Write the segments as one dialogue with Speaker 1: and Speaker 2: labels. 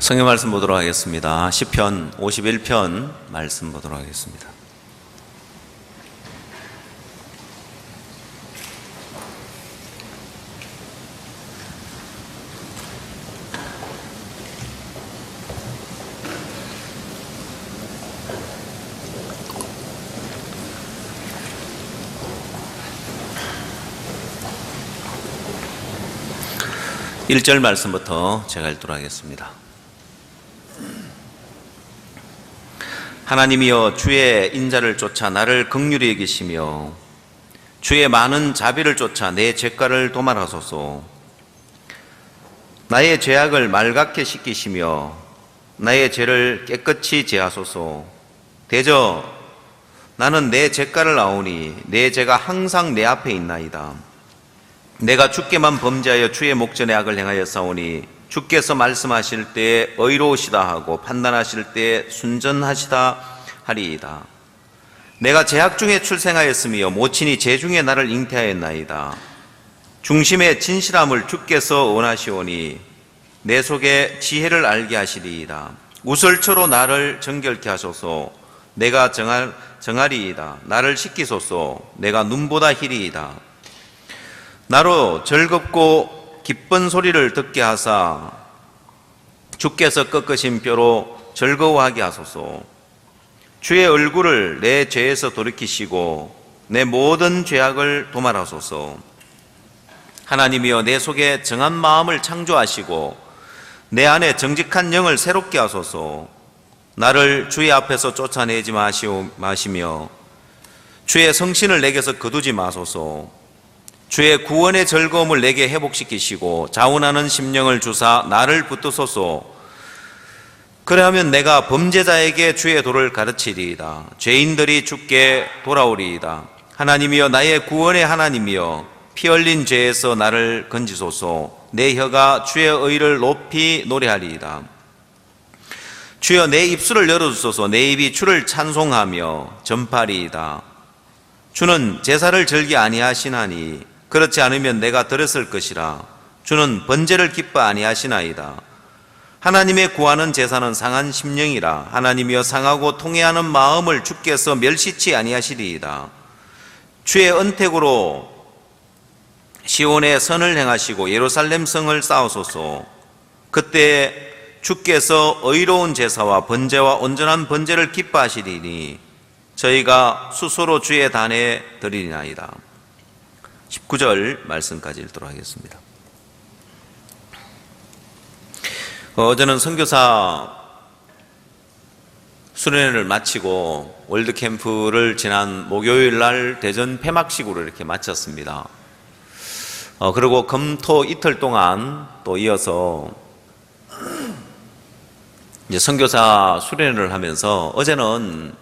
Speaker 1: 성경 말씀 보도록 하겠습니다. 시편 51편 말씀 보도록 하겠습니다. 일 절 말씀부터 제가 읽도록 하겠습니다. 하나님이여, 주의 인자를 쫓아 나를 긍휼히 여기시며 주의 많은 자비를 쫓아 내 죄가를 도말하소서. 나의 죄악을 말갛게 씻기시며 나의 죄를 깨끗이 제하소서. 대저 나는 내 죄가를 아오니 내 죄가 항상 내 앞에 있나이다. 내가 주께만 범죄하여 주의 목전에 악을 행하였사오니 주께서 말씀하실 때에 의로우시다 하고 판단하실 때에 순전하시다 하리이다. 내가 죄악 중에 출생하였으며 모친이 죄 중에 나를 잉태하였나이다. 중심의 진실함을 주께서 원하시오니 내 속에 지혜를 알게 하시리이다. 우설초로 나를 정결케 하소서. 내가 정하리이다. 나를 씻기소서. 내가 눈보다 희리이다. 나로 즐겁고 기쁜 소리를 듣게 하사 주께서 꺾으신 뼈로 즐거워하게 하소서. 주의 얼굴을 내 죄에서 돌이키시고 내 모든 죄악을 도말하소서. 하나님이여, 내 속에 정한 마음을 창조하시고 내 안에 정직한 영을 새롭게 하소서. 나를 주의 앞에서 쫓아내지 마시며 주의 성신을 내게서 거두지 마소서. 주의 구원의 즐거움을 내게 회복시키시고 자원하는 심령을 주사 나를 붙드소서. 그래하면 내가 범죄자에게 주의 도를 가르치리이다. 죄인들이 주께 돌아오리이다. 하나님이여, 나의 구원의 하나님이여, 피 흘린 죄에서 나를 건지소서. 내 혀가 주의 의를 높이 노래하리이다. 주여, 내 입술을 열어주소서. 내 입이 주를 찬송하며 전파리이다. 주는 제사를 즐기 아니하시나니 그렇지 않으면 내가 들었을 것이라. 주는 번제를 기뻐 아니하시나이다. 하나님의 구하는 제사는 상한 심령이라. 하나님이여, 상하고 통회하는 마음을 주께서 멸시치 아니하시리이다. 주의 언택으로 시온에 선을 행하시고 예루살렘 성을 쌓으소서. 그때 주께서 의로운 제사와 번제와 온전한 번제를 기뻐하시리니 저희가 수소로 주의 단에 드리리나이다. 19절 말씀까지 읽도록 하겠습니다. 어제는 선교사 수련회를 마치고 월드캠프를 지난 목요일 날 대전 폐막식으로 이렇게 마쳤습니다. 그리고 금토 이틀 동안 또 이어서 이제 선교사 수련회를 하면서 어제는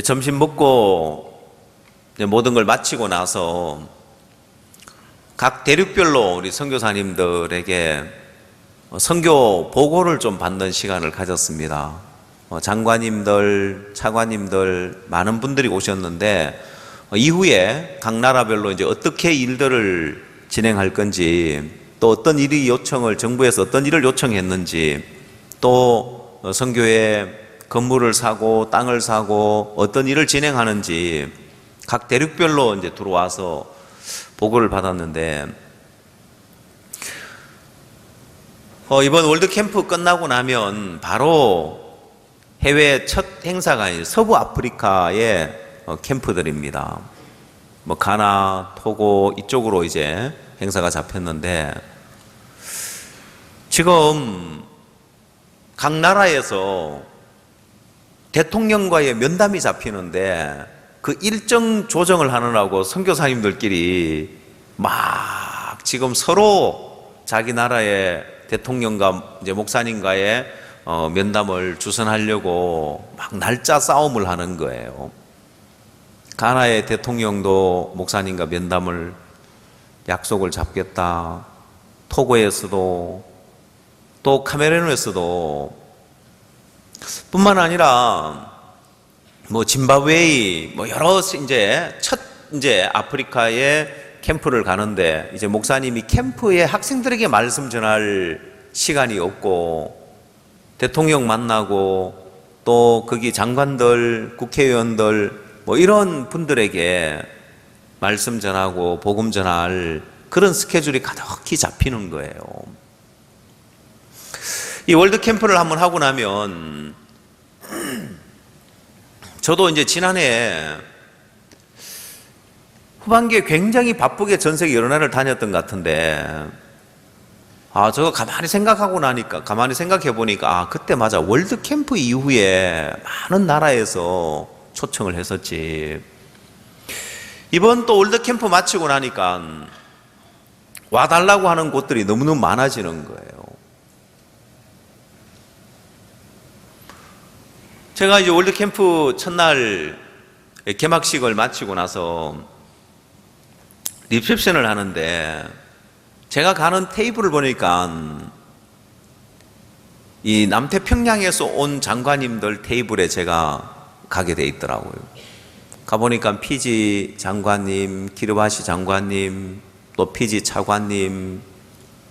Speaker 1: 점심 먹고 모든 걸 마치고 나서 각 대륙별로 우리 선교사님들에게 선교 보고를 좀 받는 시간을 가졌습니다. 장관님들, 차관님들 많은 분들이 오셨는데 이후에 각 나라별로 이제 어떻게 일들을 진행할 건지, 또 어떤 일이 정부에서 어떤 일을 요청했는지, 또 선교회 건물을 사고 땅을 사고 어떤 일을 진행하는지 각 대륙별로 이제 들어와서 보고를 받았는데, 이번 월드캠프 끝나고 나면 바로 해외 첫 행사가 서부 아프리카의 캠프들입니다. 가나, 토고 이쪽으로 이제 행사가 잡혔는데, 지금 각 나라에서 대통령과의 면담이 잡히는데 그 일정 조정을 하느라고 선교사님들끼리 막 지금 서로 자기 나라의 대통령과 이제 목사님과의 면담을 주선하려고 막 날짜 싸움을 하는 거예요. 가나의 대통령도 목사님과 면담을 약속을 잡겠다. 토고에서도 또 카메룬에서도 뿐만 아니라 짐바브웨이 여러 첫 아프리카의 캠프를 가는데 이제 목사님이 캠프에 학생들에게 말씀 전할 시간이 없고 대통령 만나고 또 거기 장관들, 국회의원들 뭐 이런 분들에게 말씀 전하고 복음 전할 그런 스케줄이 가득히 잡히는 거예요. 이 월드 캠프를 한번 하고 나면 저도 이제 지난해 후반기에 굉장히 바쁘게 전 세계 여러 나라를 다녔던 것 같은데 저거 가만히 생각하고 나니까 가만히 생각해 보니까 그때 맞아 월드 캠프 이후에 많은 나라에서 초청을 했었지. 이번 또 월드 캠프 마치고 나니까 와달라고 하는 곳들이 너무너무 많아지는 거예요. 제가 이제 월드 캠프 첫날 개막식을 마치고 나서 리셉션을 하는데 제가 가는 테이블을 보니까 이 남태평양에서 온 장관님들 테이블에 제가 가게 돼 있더라고요. 가보니까 피지 장관님, 키르바시 장관님, 또 피지 차관님,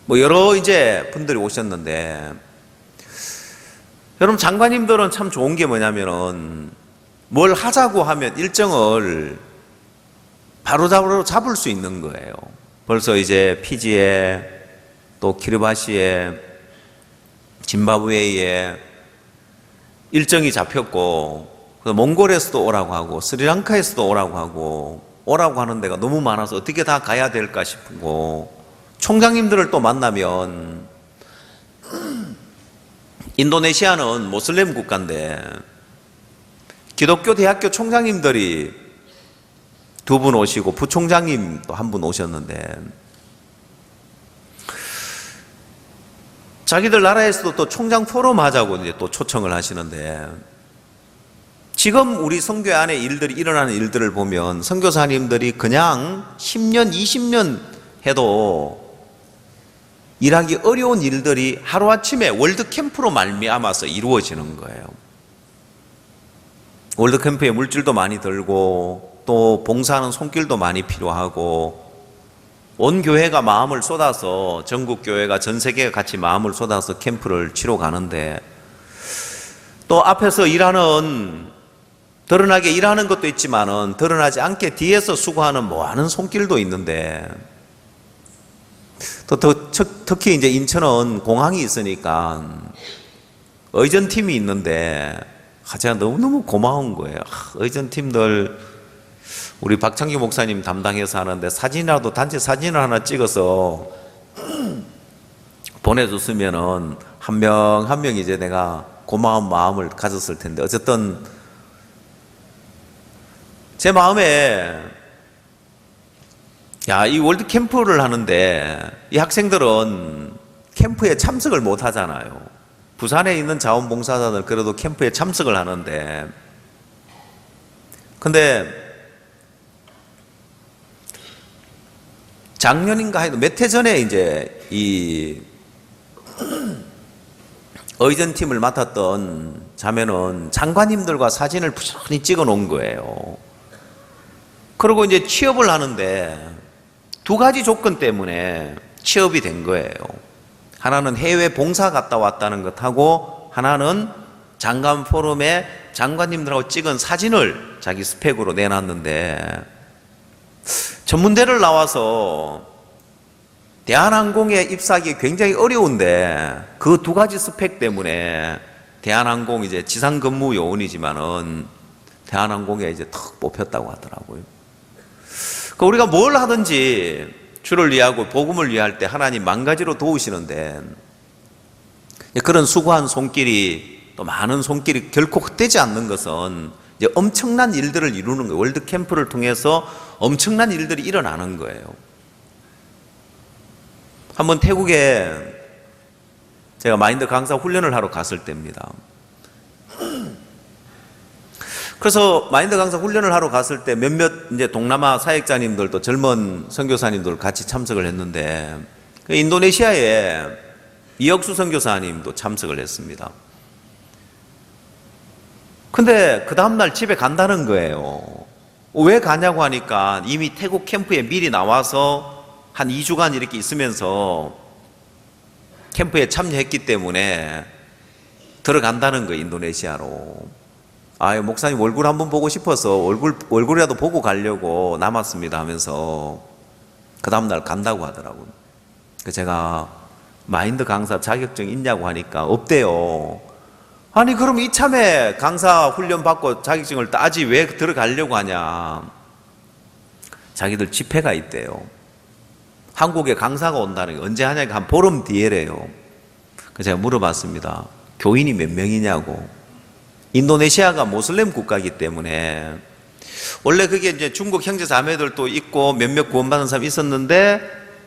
Speaker 1: 뭐 여러 이제 분들이 오셨는데, 여러분 장관님들은 참 좋은 게 뭐냐면은 뭘 하자고 하면 일정을 바로 잡을 수 있는 거예요. 벌써 이제 피지에 또 키르바시에 짐바브웨에 일정이 잡혔고 몽골에서도 오라고 하고 스리랑카에서도 오라고 하는 데가 너무 많아서 어떻게 다 가야 될까 싶고 총장님들을 또 만나면 인도네시아는 모슬렘 국가인데 기독교 대학교 총장님들이 2분 오시고 부총장님 또 1분 오셨는데 자기들 나라에서도 또 총장 포럼 하자고 이제 또 초청을 하시는데 지금 우리 선교회 안에 일어나는 일들을 보면 선교사님들이 그냥 10년, 20년 해도 일하기 어려운 일들이 하루아침에 월드캠프로 말미암아서 이루어지는 거예요. 월드캠프에 물질도 많이 들고 또 봉사하는 손길도 많이 필요하고 온 교회가 마음을 쏟아서 전국 교회가 전 세계가 같이 마음을 쏟아서 캠프를 치러 가는데 또 앞에서 드러나게 일하는 것도 있지만은 드러나지 않게 뒤에서 수고하는 많은 손길도 있는데 또 특히 이제 인천은 공항이 있으니까 의전팀이 있는데 제가 너무너무 고마운 거예요. 의전팀들 우리 박창규 목사님 담당해서 하는데 사진이라도 단체 사진을 하나 찍어서 보내줬으면은 한 명 한 명 이제 내가 고마운 마음을 가졌을 텐데 어쨌든 제 마음에 이 월드 캠프를 하는데 이 학생들은 캠프에 참석을 못 하잖아요. 부산에 있는 자원봉사자들 그래도 캠프에 참석을 하는데 근데 작년인가 해도 몇 해 전에 이제 이 의전팀을 맡았던 자매는 장관님들과 사진을 부지런히 찍어 놓은 거예요. 그리고 이제 취업을 하는데 2가지 조건 때문에 취업이 된 거예요. 하나는 해외 봉사 갔다 왔다는 것하고 하나는 장관 포럼에 장관님들하고 찍은 사진을 자기 스펙으로 내놨는데 전문대를 나와서 대한항공에 입사하기 굉장히 어려운데 그 2가지 스펙 때문에 대한항공 이제 지상 근무 요원이지만은 대한항공에 이제 턱 뽑혔다고 하더라고요. 우리가 뭘 하든지 주를 위하고 복음을 위할 때 하나님 만가지로 도우시는데 그런 수고한 손길이 또 많은 손길이 결코 헛되지 않는 것은 이제 엄청난 일들을 이루는 거예요. 월드 캠프를 통해서 엄청난 일들이 일어나는 거예요. 한번 태국에 제가 마인드 강사 훈련을 하러 갔을 때입니다. 그래서 마인드 강사 훈련을 하러 갔을 때 몇몇 이제 동남아 사역자님들도 젊은 선교사님들 같이 참석을 했는데 인도네시아에 이혁수 선교사님도 참석을 했습니다. 근데 그 다음날 집에 간다는 거예요. 왜 가냐고 하니까 이미 태국 캠프에 미리 나와서 한 2주간 이렇게 있으면서 캠프에 참여했기 때문에 들어간다는 거예요, 인도네시아로. 아, 목사님 얼굴 한번 보고 싶어서 얼굴이라도 보고 가려고 남았습니다 하면서 그 다음날 간다고 하더라고요. 제가 마인드 강사 자격증 있냐고 하니까 없대요. 아니, 그럼 이참에 강사 훈련 받고 자격증을 따지 왜 들어가려고 하냐. 자기들 집회가 있대요. 한국에 강사가 온다는 게 언제 하냐니까 한 보름 뒤에래요. 그래서 제가 물어봤습니다. 교인이 몇 명이냐고. 인도네시아가 모슬렘 국가이기 때문에 원래 그게 이제 중국 형제 자매들도 있고 몇몇 구원받은 사람이 있었는데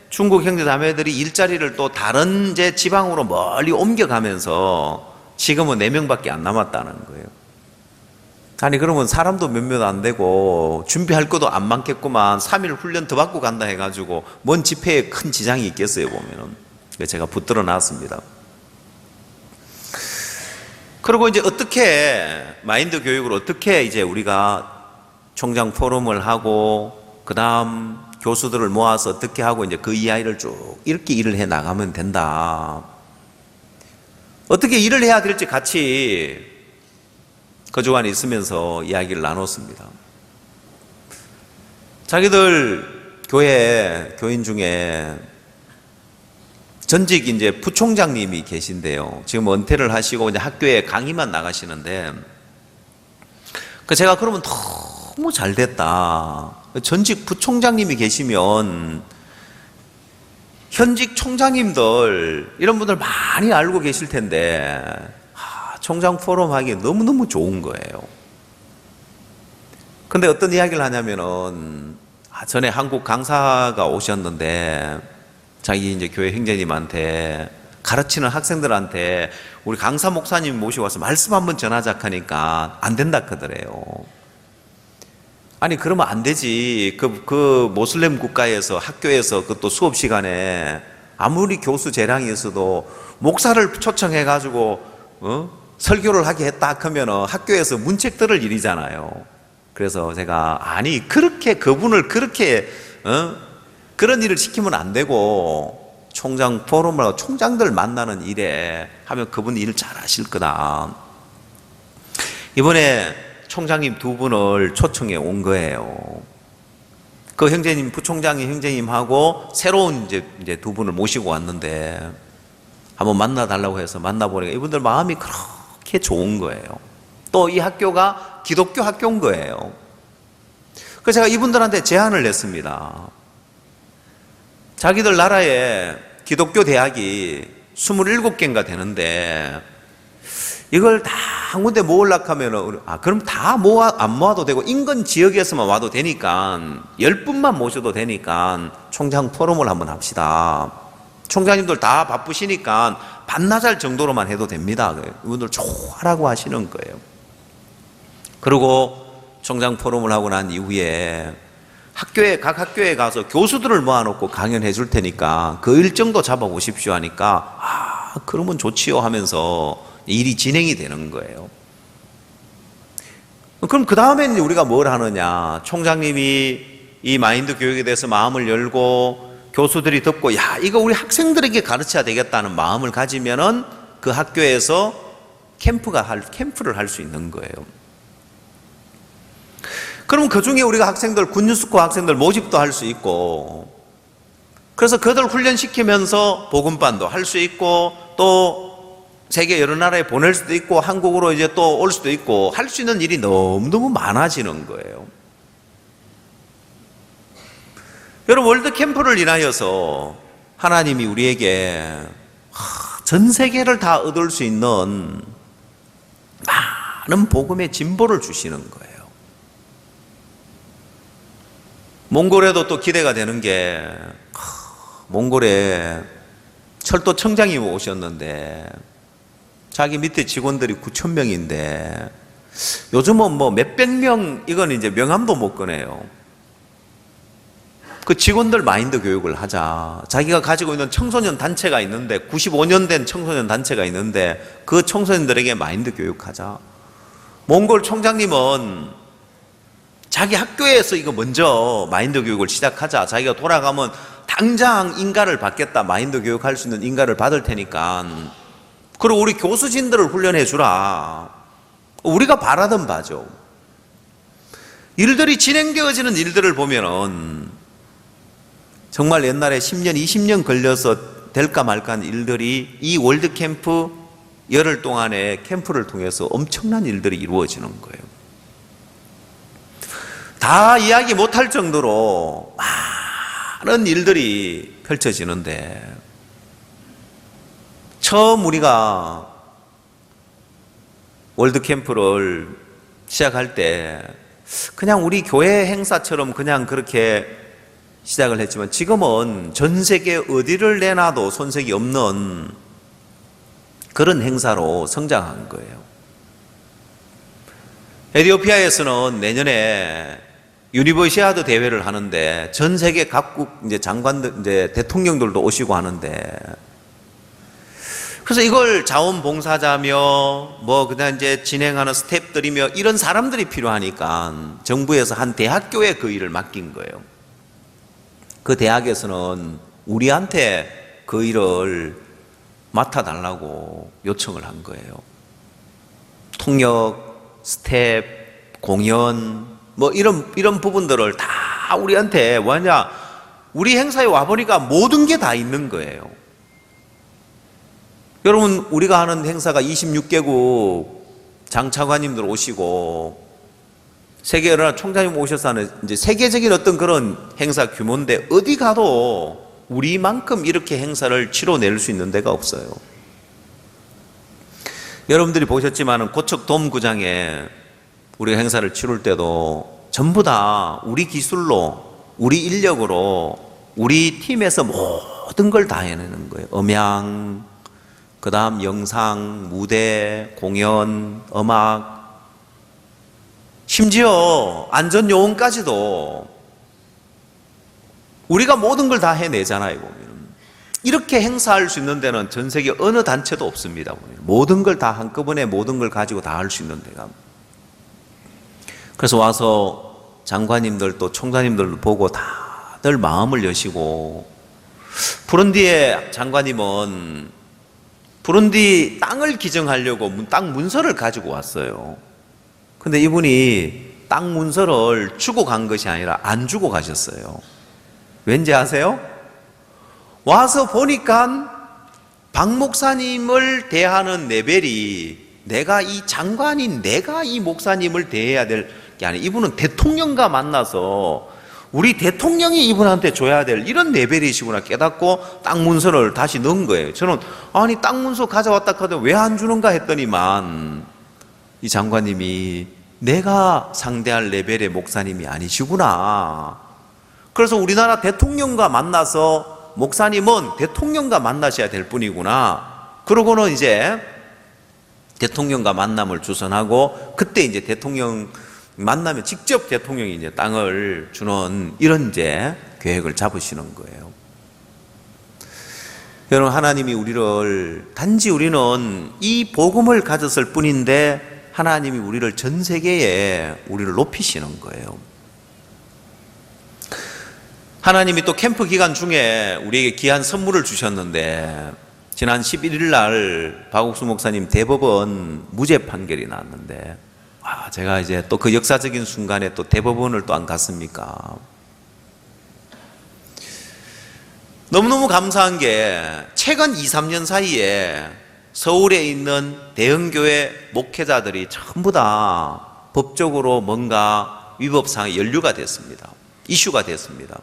Speaker 1: 중국 형제 자매들이 일자리를 또 다른 이제 지방으로 멀리 옮겨가면서 지금은 4명밖에 안 남았다는 거예요. 아니, 그러면 사람도 몇몇 안 되고 준비할 것도 안 많겠구만. 3일 훈련 더 받고 간다 해가지고 뭔 집회에 큰 지장이 있겠어요, 보면은. 그래서 제가 붙들어 놨습니다. 그리고 이제 어떻게 마인드 교육을 어떻게 이제 우리가 총장 포럼을 하고 그 다음 교수들을 모아서 어떻게 하고 이제 그 이야기를 쭉 이렇게 일을 해 나가면 된다. 어떻게 일을 해야 될지 같이 그 주간 있으면서 이야기를 나눴습니다. 자기들 교회 교인 중에 전직 이제 부총장님이 계신데요. 지금 은퇴를 하시고 이제 학교에 강의만 나가시는데, 제가 그러면 너무 잘 됐다. 전직 부총장님이 계시면 현직 총장님들 이런 분들 많이 알고 계실 텐데 총장 포럼 하기 너무너무 좋은 거예요. 근데 어떤 이야기를 하냐면은 전에 한국 강사가 오셨는데 자기 이제 교회 형제님한테 가르치는 학생들한테 우리 강사 목사님 모시고 와서 말씀 한번 전하자 하니까 안 된다 하더래요. 아니, 그러면 안 되지. 그 모슬렘 국가에서 학교에서 그것도 수업 시간에 아무리 교수 재량이 있어도 목사를 초청해가지고 설교를 하게 했다 하면은 학교에서 문책 들을 일이잖아요. 그래서 제가 아니, 그렇게 그분을 그렇게 그런 일을 시키면 안 되고 총장 포럼을 하고 총장들 만나는 일에 하면 그분 일을 잘 하실 거다. 이번에 총장님 2분을 초청해 온 거예요. 그 형제님, 부총장님 형제님하고 새로운 이제 2분을 모시고 왔는데 한번 만나달라고 해서 만나보니까 이분들 마음이 그렇게 좋은 거예요. 또 이 학교가 기독교 학교인 거예요. 그래서 제가 이분들한테 제안을 냈습니다. 자기들 나라에 기독교 대학이 27개인가 되는데 이걸 다 한 군데 모으려고 하면은, 그럼 다 안 모아도 되고, 인근 지역에서만 와도 되니까, 10분만 모셔도 되니까, 총장 포럼을 한번 합시다. 총장님들 다 바쁘시니까, 반나절 정도로만 해도 됩니다. 이분들 좋아라고 하시는 거예요. 그리고 총장 포럼을 하고 난 이후에, 각 학교에 가서 교수들을 모아놓고 강연해 줄 테니까, 그 일정도 잡아보십시오 하니까, 그러면 좋지요 하면서, 일이 진행이 되는 거예요. 그럼 그 다음에는 우리가 뭘 하느냐. 총장님이 이 마인드 교육에 대해서 마음을 열고 교수들이 듣고 이거 우리 학생들에게 가르쳐야 되겠다는 마음을 가지면은 그 학교에서 캠프를 할 수 있는 거예요. 그러면 그 중에 우리가 군뉴스코 학생들 모집도 할 수 있고, 그래서 그들 훈련시키면서 복음반도 할 수 있고, 또 세계 여러 나라에 보낼 수도 있고 한국으로 이제 또 올 수도 있고 할 수 있는 일이 너무너무 많아지는 거예요. 여러분, 월드 캠프를 인하여서 하나님이 우리에게 전 세계를 다 얻을 수 있는 많은 복음의 진보를 주시는 거예요. 몽골에도 또 기대가 되는 게 몽골에 철도청장이 오셨는데 자기 밑에 직원들이 9,000명인데 요즘은 뭐 몇백 명, 이건 이제 명함도 못 꺼내요. 그 직원들 마인드 교육을 하자. 자기가 가지고 있는 청소년 단체가 있는데 95년 된 청소년 단체가 있는데 그 청소년들에게 마인드 교육하자. 몽골 총장님은 자기 학교에서 이거 먼저 마인드 교육을 시작하자. 자기가 돌아가면 당장 인가를 받겠다. 마인드 교육할 수 있는 인가를 받을 테니까 그리고 우리 교수진들을 훈련해 주라. 우리가 바라던 바죠. 일들이 진행되어지는 일들을 보면은 정말 옛날에 10년, 20년 걸려서 될까 말까 한 일들이 이 월드캠프 열흘 동안의 캠프를 통해서 엄청난 일들이 이루어지는 거예요. 다 이야기 못할 정도로 많은 일들이 펼쳐지는데, 처음 우리가 월드캠프를 시작할 때 그냥 우리 교회 행사처럼 그냥 그렇게 시작을 했지만, 지금은 전 세계 어디를 내놔도 손색이 없는 그런 행사로 성장한 거예요. 에티오피아에서는 내년에 유니버시아드 대회를 하는데 전 세계 각국 이제 장관들, 이제 대통령들도 오시고 하는데, 그래서 이걸 자원봉사자며 그다음 이제 진행하는 스태프들이며 이런 사람들이 필요하니까 정부에서 한 대학교에 그 일을 맡긴 거예요. 그 대학에서는 우리한테 그 일을 맡아달라고 요청을 한 거예요. 통역, 스텝, 공연 이런 부분들을 다 우리한테 우리 행사에 와보니까 모든 게 다 있는 거예요. 여러분, 우리가 하는 행사가 26개국 장차관님들 오시고 세계 여러 나라 총장님 오셔서 하는 이제 세계적인 어떤 그런 행사 규모인데, 어디 가도 우리만큼 이렇게 행사를 치러낼 수 있는 데가 없어요. 여러분들이 보셨지만 고척 돔구장에 우리가 행사를 치룰 때도 전부 다 우리 기술로, 우리 인력으로, 우리 팀에서 모든 걸 다 해내는 거예요. 음향, 그 다음 영상, 무대, 공연, 음악, 심지어 안전요원까지도 우리가 모든 걸 다 해내잖아요, 보면. 이렇게 행사할 수 있는 데는 전 세계 어느 단체도 없습니다, 보면. 모든 걸 다 한꺼번에 모든 걸 가지고 다 할 수 있는 데가. 그래서 와서 장관님들 또 총장님들 보고 다들 마음을 여시고, 부룬디의 장관님은 부룬디 땅을 기증하려고 땅 문서를 가지고 왔어요. 근데 이분이 땅 문서를 주고 간 것이 아니라 안 주고 가셨어요. 왠지 아세요? 와서 보니까 박 목사님을 대하는 레벨이, 내가 이 장관인 내가 이 목사님을 대해야 될 게 아니에요. 이분은 대통령과 만나서 우리 대통령이 이분한테 줘야 될 이런 레벨이시구나 깨닫고 땅 문서를 다시 넣은 거예요. 저는 아니 땅 문서 가져왔다 하더니 왜 안 주는가 했더니만 이 장관님이 내가 상대할 레벨의 목사님이 아니시구나. 그래서 우리나라 대통령과 만나서 목사님은 대통령과 만나셔야 될 뿐이구나. 그러고는 이제 대통령과 만남을 주선하고, 그때 이제 대통령 만나면 직접 대통령이 이제 땅을 주는 이런 이제 계획을 잡으시는 거예요. 여러분, 하나님이 우리를 단지 우리는 이 복음을 가졌을 뿐인데 하나님이 우리를 전 세계에 우리를 높이시는 거예요. 하나님이 또 캠프 기간 중에 우리에게 귀한 선물을 주셨는데, 지난 11일 날 박옥수 목사님 대법원 무죄 판결이 나왔는데, 제가 이제 또 그 역사적인 순간에 또 대법원을 또 안 갔습니까? 너무너무 감사한 게 최근 2, 3년 사이에 서울에 있는 대형교회 목회자들이 전부 다 법적으로 뭔가 위법사항에 연루가 됐습니다. 이슈가 됐습니다.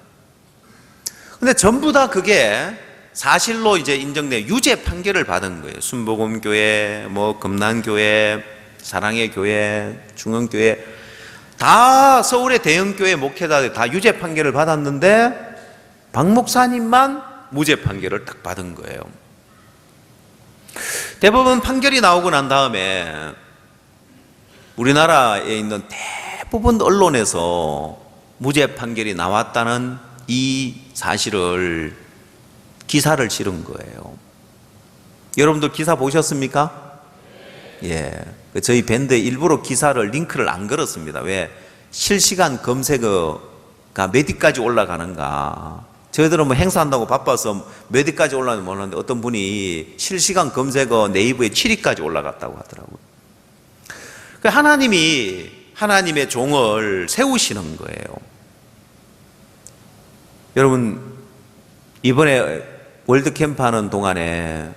Speaker 1: 근데 전부 다 그게 사실로 이제 인정돼 유죄 판결을 받은 거예요. 순복음교회, 금난교회, 사랑의 교회, 중흥교회, 다 서울의 대형교회 목회자들이 다 유죄 판결을 받았는데 박 목사님만 무죄 판결을 딱 받은 거예요. 대법원 판결이 나오고 난 다음에 우리나라에 있는 대부분 언론에서 무죄 판결이 나왔다는 이 사실을 기사를 실은 거예요. 여러분들 기사 보셨습니까? 예. 저희 밴드 일부러 기사를 링크를 안 걸었습니다. 왜? 실시간 검색어가 몇 위까지 올라가는가 저희들은 뭐 행사한다고 바빠서 몇 위까지 올라가는지 몰랐는데 어떤 분이 실시간 검색어 네이버에 7위까지 올라갔다고 하더라고요. 하나님이 하나님의 종을 세우시는 거예요. 여러분, 이번에 월드캠프 하는 동안에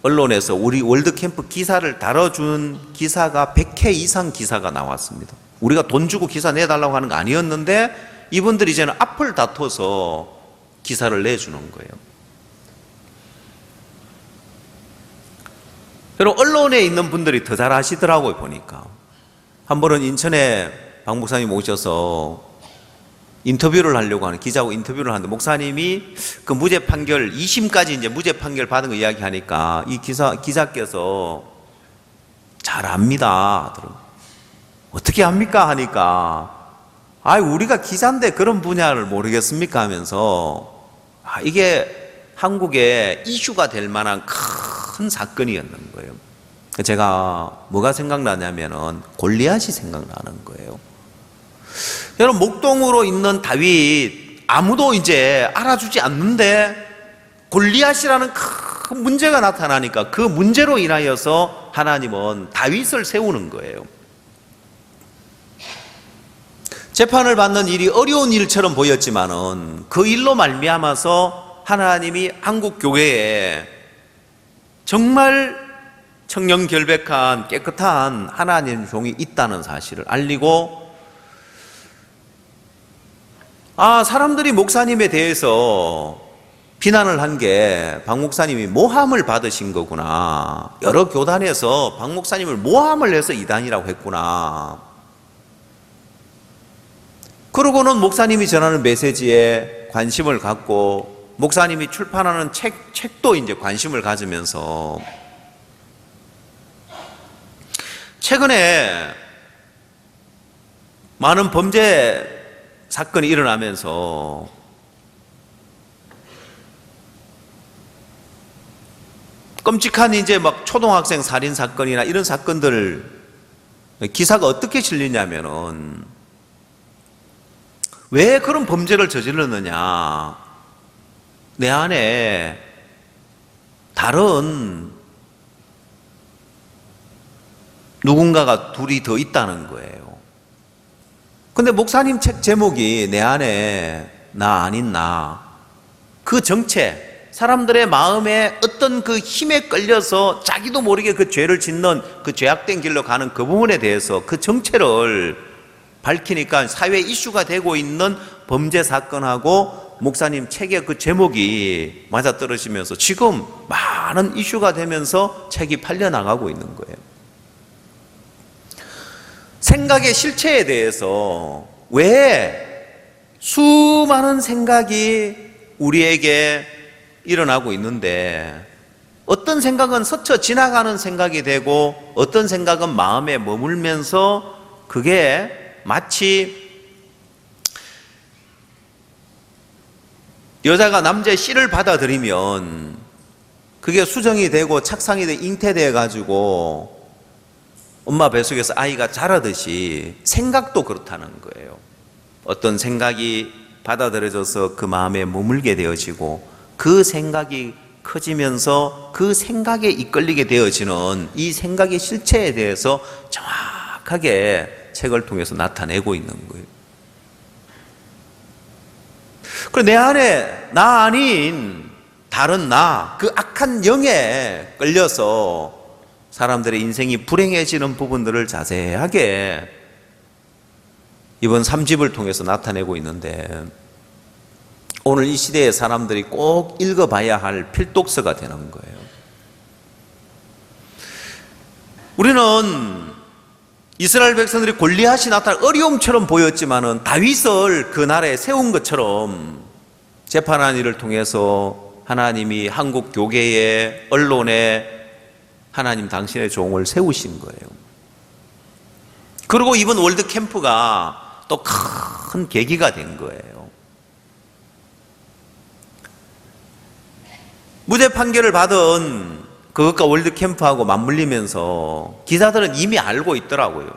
Speaker 1: 언론에서 우리 월드캠프 기사를 다뤄준 기사가 100회 이상 기사가 나왔습니다. 우리가 돈 주고 기사 내달라고 하는 거 아니었는데 이분들이 이제는 앞을 다퉈서 기사를 내주는 거예요. 여러분, 언론에 있는 분들이 더 잘하시더라고요. 보니까 한 번은 인천에 박 목사님 오셔서 인터뷰를 하려고 하는, 기자하고 인터뷰를 하는데 목사님이 그 무죄 판결 2심까지 이제 무죄 판결 받은 거 이야기하니까 이 기자께서 잘 압니다 하더라고요. 어떻게 합니까 하니까 우리가 기자인데 그런 분야를 모르겠습니까 하면서 이게 한국에 이슈가 될 만한 큰 사건이었는 거예요. 제가 뭐가 생각나냐면은 골리앗이 생각나는 거예요. 여러분, 목동으로 있는 다윗 아무도 이제 알아주지 않는데 골리앗이라는 큰 문제가 나타나니까 그 문제로 인하여서 하나님은 다윗을 세우는 거예요. 재판을 받는 일이 어려운 일처럼 보였지만은 그 일로 말미암아서 하나님이 한국 교회에 정말 청렴결백한 깨끗한 하나님의 종이 있다는 사실을 알리고, 사람들이 목사님에 대해서 비난을 한 게 박 목사님이 모함을 받으신 거구나, 여러 교단에서 박 목사님을 모함을 해서 이단이라고 했구나, 그러고는 목사님이 전하는 메시지에 관심을 갖고 목사님이 출판하는 책도 이제 관심을 가지면서 최근에 많은 범죄 사건이 일어나면서 끔찍한 이제 막 초등학생 살인 사건이나 이런 사건들 기사가 어떻게 실리냐면은 왜 그런 범죄를 저질렀느냐, 내 안에 다른 누군가가 둘이 더 있다는 거예요. 근데 목사님 책 제목이 내 안에 나 아닌 나, 그 정체, 사람들의 마음에 어떤 그 힘에 끌려서 자기도 모르게 그 죄를 짓는, 그 죄악된 길로 가는 그 부분에 대해서 그 정체를 밝히니까 사회 이슈가 되고 있는 범죄 사건하고 목사님 책의 그 제목이 맞아떨어지면서 지금 많은 이슈가 되면서 책이 팔려나가고 있는 거예요. 생각의 실체에 대해서 왜 수많은 생각이 우리에게 일어나고 있는데 어떤 생각은 스쳐 지나가는 생각이 되고 어떤 생각은 마음에 머물면서 그게 마치 여자가 남자의 씨를 받아들이면 그게 수정이 되고 착상이 돼 잉태되어 가지고 엄마 뱃속에서 아이가 자라듯이 생각도 그렇다는 거예요. 어떤 생각이 받아들여져서 그 마음에 머물게 되어지고 그 생각이 커지면서 그 생각에 이끌리게 되어지는 이 생각의 실체에 대해서 정확하게 책을 통해서 나타내고 있는 거예요. 그리고 내 안에 나 아닌 다른 나, 그 악한 영에 끌려서 사람들의 인생이 불행해지는 부분들을 자세하게 이번 3집을 통해서 나타내고 있는데 오늘 이 시대의 사람들이 꼭 읽어봐야 할 필독서가 되는 거예요. 우리는 이스라엘 백성들이 골리앗이 나타날 어려움처럼 보였지만은 다윗을 그 나라에 세운 것처럼 재판한 일을 통해서 하나님이 한국 교계에, 언론에 하나님 당신의 종을 세우신 거예요. 그리고 이번 월드 캠프가 또 큰 계기가 된 거예요. 무죄 판결을 받은 그것과 월드 캠프하고 맞물리면서 기자들은 이미 알고 있더라고요.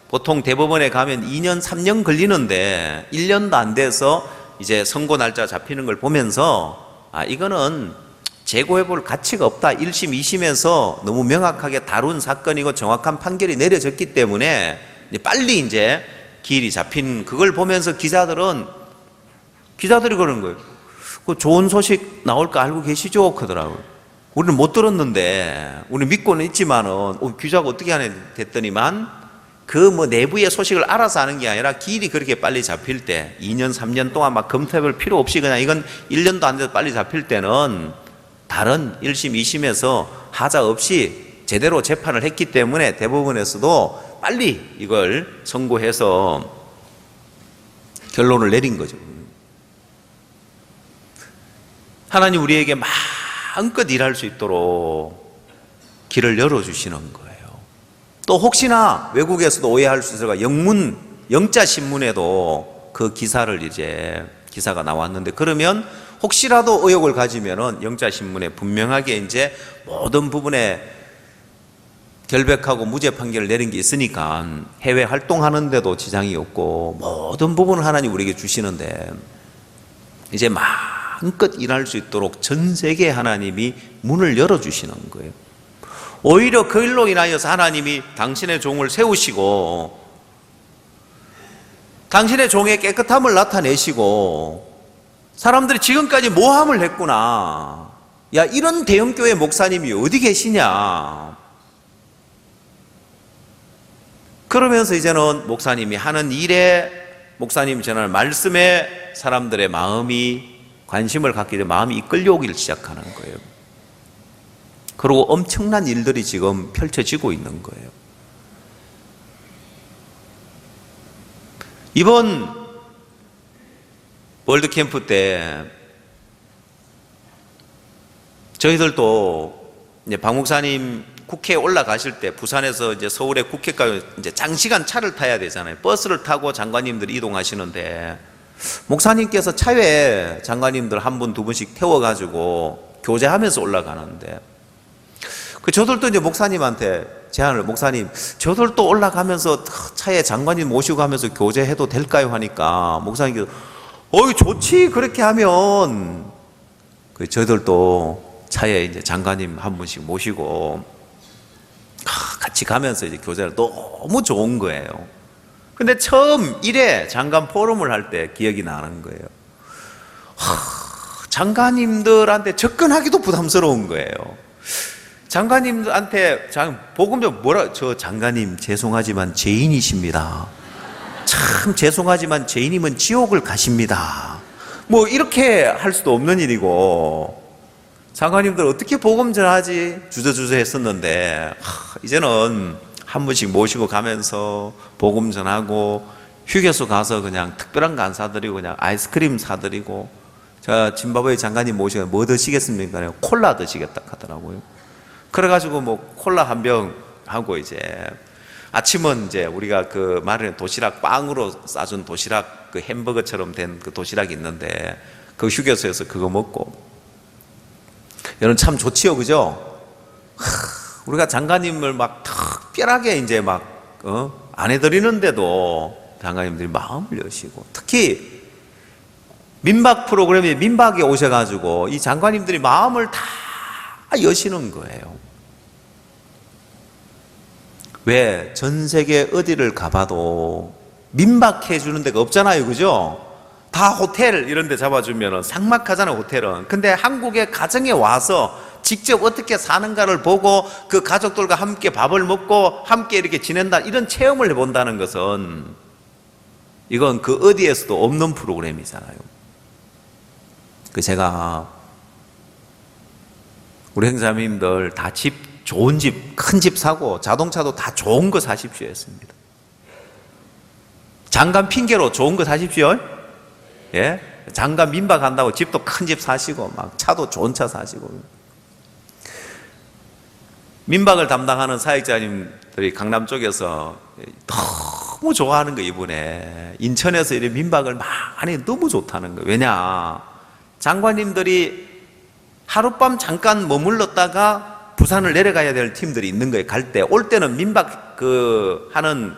Speaker 1: 보통 대법원에 가면 2년, 3년 걸리는데 1년도 안 돼서 이제 선고 날짜 잡히는 걸 보면서 이거는 재고해 볼 가치가 없다. 1심, 2심에서 너무 명확하게 다룬 사건이고 정확한 판결이 내려졌기 때문에 빨리 이제 기일이 잡힌 그걸 보면서 기자들이 그러는 거예요. 그 좋은 소식 나올 거 알고 계시죠? 그러더라고요. 우리는 못 들었는데, 우리 믿고는 있지만은, 기자가 어떻게 하냐 됐더니만, 그 내부의 소식을 알아서 하는 게 아니라 기일이 그렇게 빨리 잡힐 때, 2년, 3년 동안 막 검토해 볼 필요 없이 그냥 이건 1년도 안 돼도 빨리 잡힐 때는 다른 1심, 2심에서 하자 없이 제대로 재판을 했기 때문에 대법원에서도 빨리 이걸 선고해서 결론을 내린 거죠. 하나님 우리에게 마음껏 일할 수 있도록 길을 열어주시는 거예요. 또 혹시나 외국에서도 오해할 수 있어서 영자 신문에도 그 기사가 나왔는데 그러면 혹시라도 의혹을 가지면은 영자 신문에 분명하게 이제 모든 부분에 결백하고 무죄 판결을 내린 게 있으니까 해외 활동하는데도 지장이 없고 모든 부분을 하나님 우리에게 주시는데 이제 마음껏 일할 수 있도록 전 세계에 하나님이 문을 열어주시는 거예요. 오히려 그 일로 인하여서 하나님이 당신의 종을 세우시고 당신의 종의 깨끗함을 나타내시고 사람들이 지금까지 모함을 했구나. 야, 이런 대형교회 목사님이 어디 계시냐. 그러면서 이제는 목사님이 하는 일에 목사님이 전하는 말씀에 사람들의 마음이 관심을 갖게 되고 마음이 이끌려오기를 시작하는 거예요. 그리고 엄청난 일들이 지금 펼쳐지고 있는 거예요. 이번 월드캠프 때 저희들도 이제 박 목사님 국회에 올라가실 때 부산에서 이제 서울의 국회까지 이제 장시간 차를 타야 되잖아요. 버스를 타고 장관님들이 이동하시는데 목사님께서 차에 장관님들 한 분, 두 분씩 태워가지고 교제하면서 올라가는데 저들도 이제 목사님한테 제안을, 목사님, 저들도 올라가면서 차에 장관님 모시고 가면서 교제해도 될까요? 하니까 목사님께서 좋지, 그렇게 하면. 저희들도 차에 이제 장관님 한 분씩 모시고 같이 가면서 이제 교제를 너무 좋은 거예요. 근데 처음 1회 장관 포럼을 할 때 기억이 나는 거예요. 장관님들한테 접근하기도 부담스러운 거예요. 장관님들한테 복음 좀 저 장관님 죄송하지만 죄인이십니다. 참 죄송하지만 죄인이면 지옥을 가십니다. 이렇게 할 수도 없는 일이고 장관님들 어떻게 복음 전하지 주저주저 했었는데 이제는 한 분씩 모시고 가면서 복음 전하고 휴게소 가서 그냥 특별한 거 안 사드리고 그냥 아이스크림 사드리고 저 짐바브웨 장관님 모시고 뭐 드시겠습니까? 콜라 드시겠다 하더라고요. 그래가지고 콜라 한 병 하고 이제 아침은 이제 우리가 그 마련한 도시락 빵으로 싸준 도시락 그 햄버거처럼 된 그 도시락이 있는데 그 휴게소에서 그거 먹고 여러분 참 좋지요, 그죠? 우리가 장관님을 특별하게 이제 안 해드리는데도 장관님들이 마음을 여시고 특히 민박 프로그램에 민박에 오셔가지고 이 장관님들이 마음을 다 여시는 거예요. 왜? 전 세계 어디를 가봐도 민박해 주는 데가 없잖아요, 그죠? 다 호텔 이런 데 잡아주면 삭막하잖아요, 호텔은. 근데 한국의 가정에 와서 직접 어떻게 사는가를 보고 그 가족들과 함께 밥을 먹고 함께 이렇게 지낸다, 이런 체험을 해본다는 것은 이건 그 어디에서도 없는 프로그램이잖아요. 제가 우리 형사님들 다 좋은 집, 큰 집 사고 자동차도 다 좋은 거 사십시오 했습니다. 장관 핑계로 좋은 거 사십시오. 예? 장관 민박 한다고 집도 큰 집 사시고 차도 좋은 차 사시고. 민박을 담당하는 사역자님들이 강남 쪽에서 너무 좋아하는 거, 이번에 인천에서 이렇게 민박을 많이, 너무 좋다는 거예요. 왜냐? 장관님들이 하룻밤 잠깐 머물렀다가 부산을 내려가야 될 팀들이 있는 거예요. 갈 때, 올 때는 민박 하는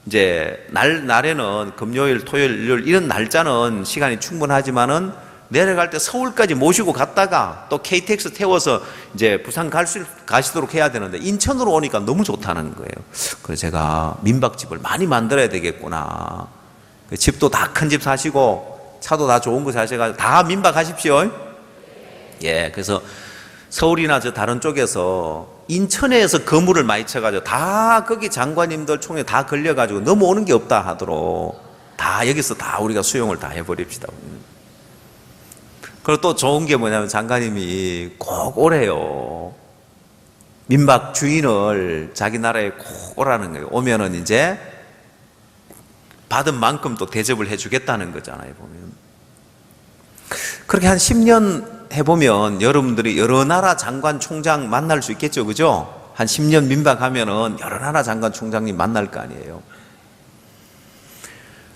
Speaker 1: 이제 날에는 금요일, 토요일, 일요일 이런 날짜는 시간이 충분하지만은 내려갈 때 서울까지 모시고 갔다가 또 KTX 태워서 이제 부산 가시도록 해야 되는데 인천으로 오니까 너무 좋다는 거예요. 그래서 제가 민박집을 많이 만들어야 되겠구나. 집도 다 큰 집 사시고 차도 다 좋은 거 사셔가지고 다 민박하십시오. 예, 그래서 서울이나 저 다른 쪽에서 인천에서 거물을 많이 쳐가지고 다 거기 장관님들 총에 다 걸려가지고 넘어오는 게 없다 하도록 다 여기서 다 우리가 수용을 다 해버립시다. 그리고 또 좋은 게 뭐냐면 장관님이 꼭 오래요. 민박 주인을 자기 나라에 꼭 오라는 거예요. 오면은 이제 받은 만큼 또 대접을 해주겠다는 거잖아요, 보면. 그렇게 한 10년 해보면 여러분들이 여러 나라 장관 총장 만날 수 있겠죠, 그죠? 한 10년 민박하면은 여러 나라 장관 총장님 만날 거 아니에요.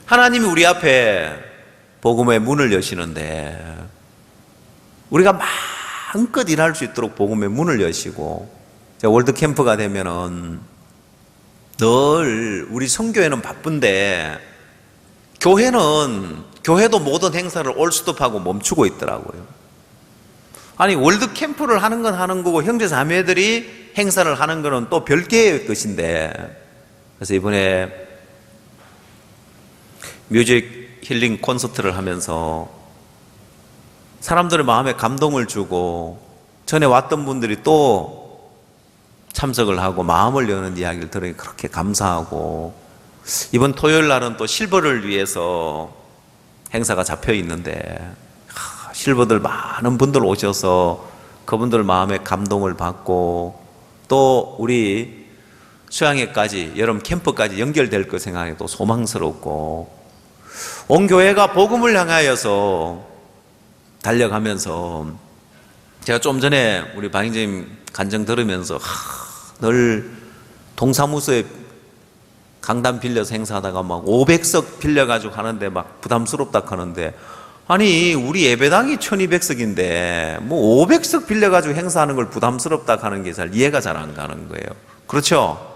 Speaker 1: 하나님이 우리 앞에 복음의 문을 여시는데 우리가 마음껏 일할 수 있도록 복음의 문을 여시고, 제가 월드캠프가 되면은 늘 우리 선교회는 바쁜데 교회도 모든 행사를 올스톱하고 멈추고 있더라고요. 아니, 월드캠프를 하는 건 하는 거고 형제 자매들이 행사를 하는 거는 또 별개의 것인데, 그래서 이번에 뮤직 힐링 콘서트를 하면서 사람들의 마음에 감동을 주고 전에 왔던 분들이 또 참석을 하고 마음을 여는 이야기를 들으니 그렇게 감사하고, 이번 토요일 날은 또 실버를 위해서 행사가 잡혀 있는데 실버들 많은 분들 오셔서 그분들 마음에 감동을 받고 또 우리 수양회까지 여름 캠프까지 연결될 거 생각해 또 소망스럽고, 온 교회가 복음을 향하여서 달려가면서 제가 좀 전에 우리 방임재님 간증 들으면서 늘 동사무소에 강단 빌려서 행사하다가 막 500석 빌려가지고 하는데 막 부담스럽다 하는데, 아니 우리 예배당이 1200석인데 뭐 500석 빌려가지고 행사하는 걸 부담스럽다 하는 게 이해가 잘 안 가는 거예요. 그렇죠?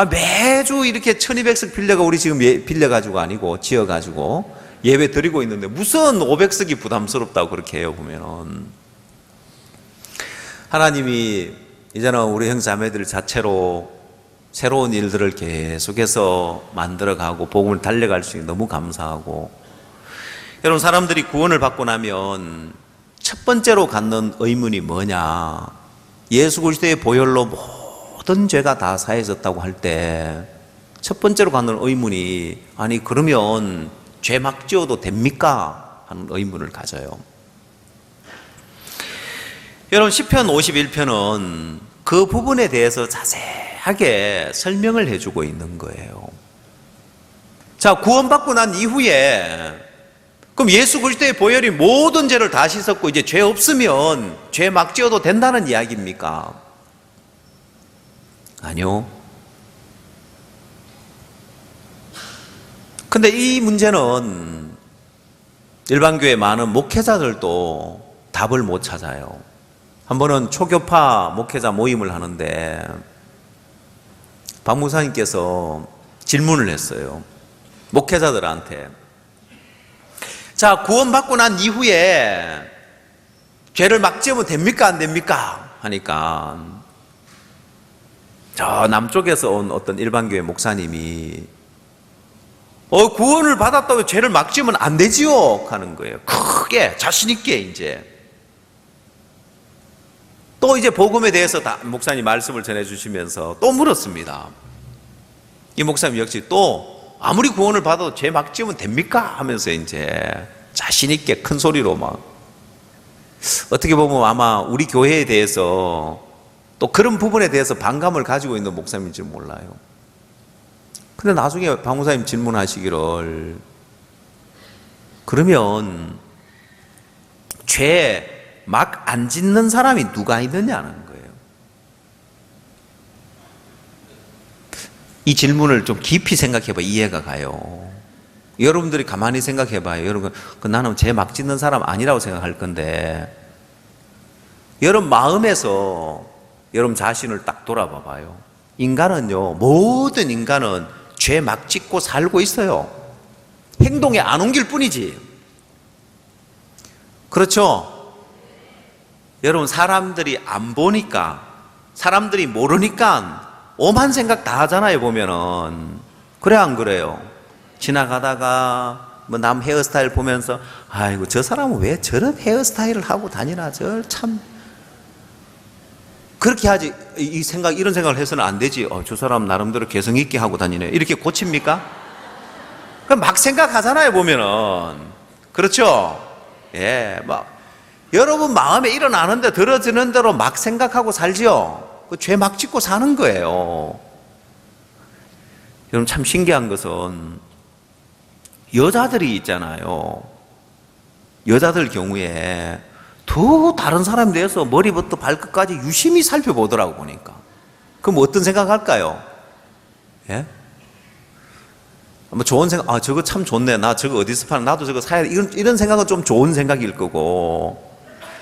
Speaker 1: 매주 이렇게 1200석 빌려가 우리 지금 빌려가지고 아니고 지어가지고 예배 드리고 있는데 무슨 500석이 부담스럽다고 그렇게 해요. 보면은 하나님이 이제는 우리 형제자매들 자체로 새로운 일들을 계속해서 만들어가고 복음을 달려갈 수 있는 너무 감사하고, 여러분 사람들이 구원을 받고 나면 첫 번째로 갖는 의문이 뭐냐, 예수 그리스도의 보혈로 모든 죄가 다 사해졌다고 할 때 첫 번째로 갖는 의문이, 아니 그러면 죄 막 지어도 됩니까? 하는 의문을 가져요. 여러분 시편 51편은 그 부분에 대해서 자세하게 설명을 해주고 있는 거예요. 자, 구원받고 난 이후에 그럼 예수 그리스도의 보혈이 모든 죄를 다 씻었고 이제 죄 없으면 죄 막 지어도 된다는 이야기입니까? 아니요. 근데 이 문제는 일반교회 많은 목회자들도 답을 못 찾아요. 한 번은 초교파 목회자 모임을 하는데 박 목사님께서 질문을 했어요. 목회자들한테. 자, 구원받고 난 이후에 죄를 막 지으면 됩니까? 안 됩니까? 하니까 저 남쪽에서 온 어떤 일반교회 목사님이 구원을 받았다고 죄를 막 지으면 안 되지요? 하는 거예요. 크게 자신있게 이제. 또 이제 복음에 대해서 목사님 말씀을 전해주시면서 또 물었습니다. 이 목사님 역시 또 아무리 구원을 받아도 죄 막 지으면 됩니까? 하면서 이제 자신있게 큰 소리로 막, 어떻게 보면 아마 우리 교회에 대해서 또 그런 부분에 대해서 반감을 가지고 있는 목사님인지 몰라요. 근데 나중에 박 목사님 질문하시기를, 그러면 죄 막 안 짓는 사람이 누가 있느냐는 거예요. 이 질문을 좀 깊이 생각해봐 이해가 가요. 여러분들이 가만히 생각해봐요. 여러분, 나는 죄 막 짓는 사람 아니라고 생각할 건데, 여러분 마음에서 여러분 자신을 딱 돌아봐봐요. 인간은요, 모든 인간은 죄 막 짓고 살고 있어요. 행동에 안 옮길 뿐이지. 그렇죠? 여러분, 사람들이 안 보니까, 사람들이 모르니까 오만 생각 다 하잖아요, 보면은. 그래, 안 그래요? 지나가다가 뭐 남 헤어스타일 보면서 아이고, 저 사람은 왜 저런 헤어스타일을 하고 다니나, 참 그렇게 하지. 이런 생각을 해서는 안 되지. 저 사람 나름대로 개성 있게 하고 다니네, 이렇게 고칩니까? 그럼 막 생각하잖아요, 보면은. 그렇죠? 예, 여러분 마음에 일어나는데 들어지는 대로 막 생각하고 살지요. 그 죄 막 짓고 사는 거예요. 여러분, 참 신기한 것은 여자들이 있잖아요. 여자들 경우에 더 다른 사람에 대해서 머리부터 발끝까지 유심히 살펴보더라고, 보니까. 그럼 어떤 생각할까요? 예? 뭐 좋은 생각, 저거 참 좋네, 나 저거 어디서 파나, 나도 저거 사야 돼, 이런 생각은 좀 좋은 생각일 거고.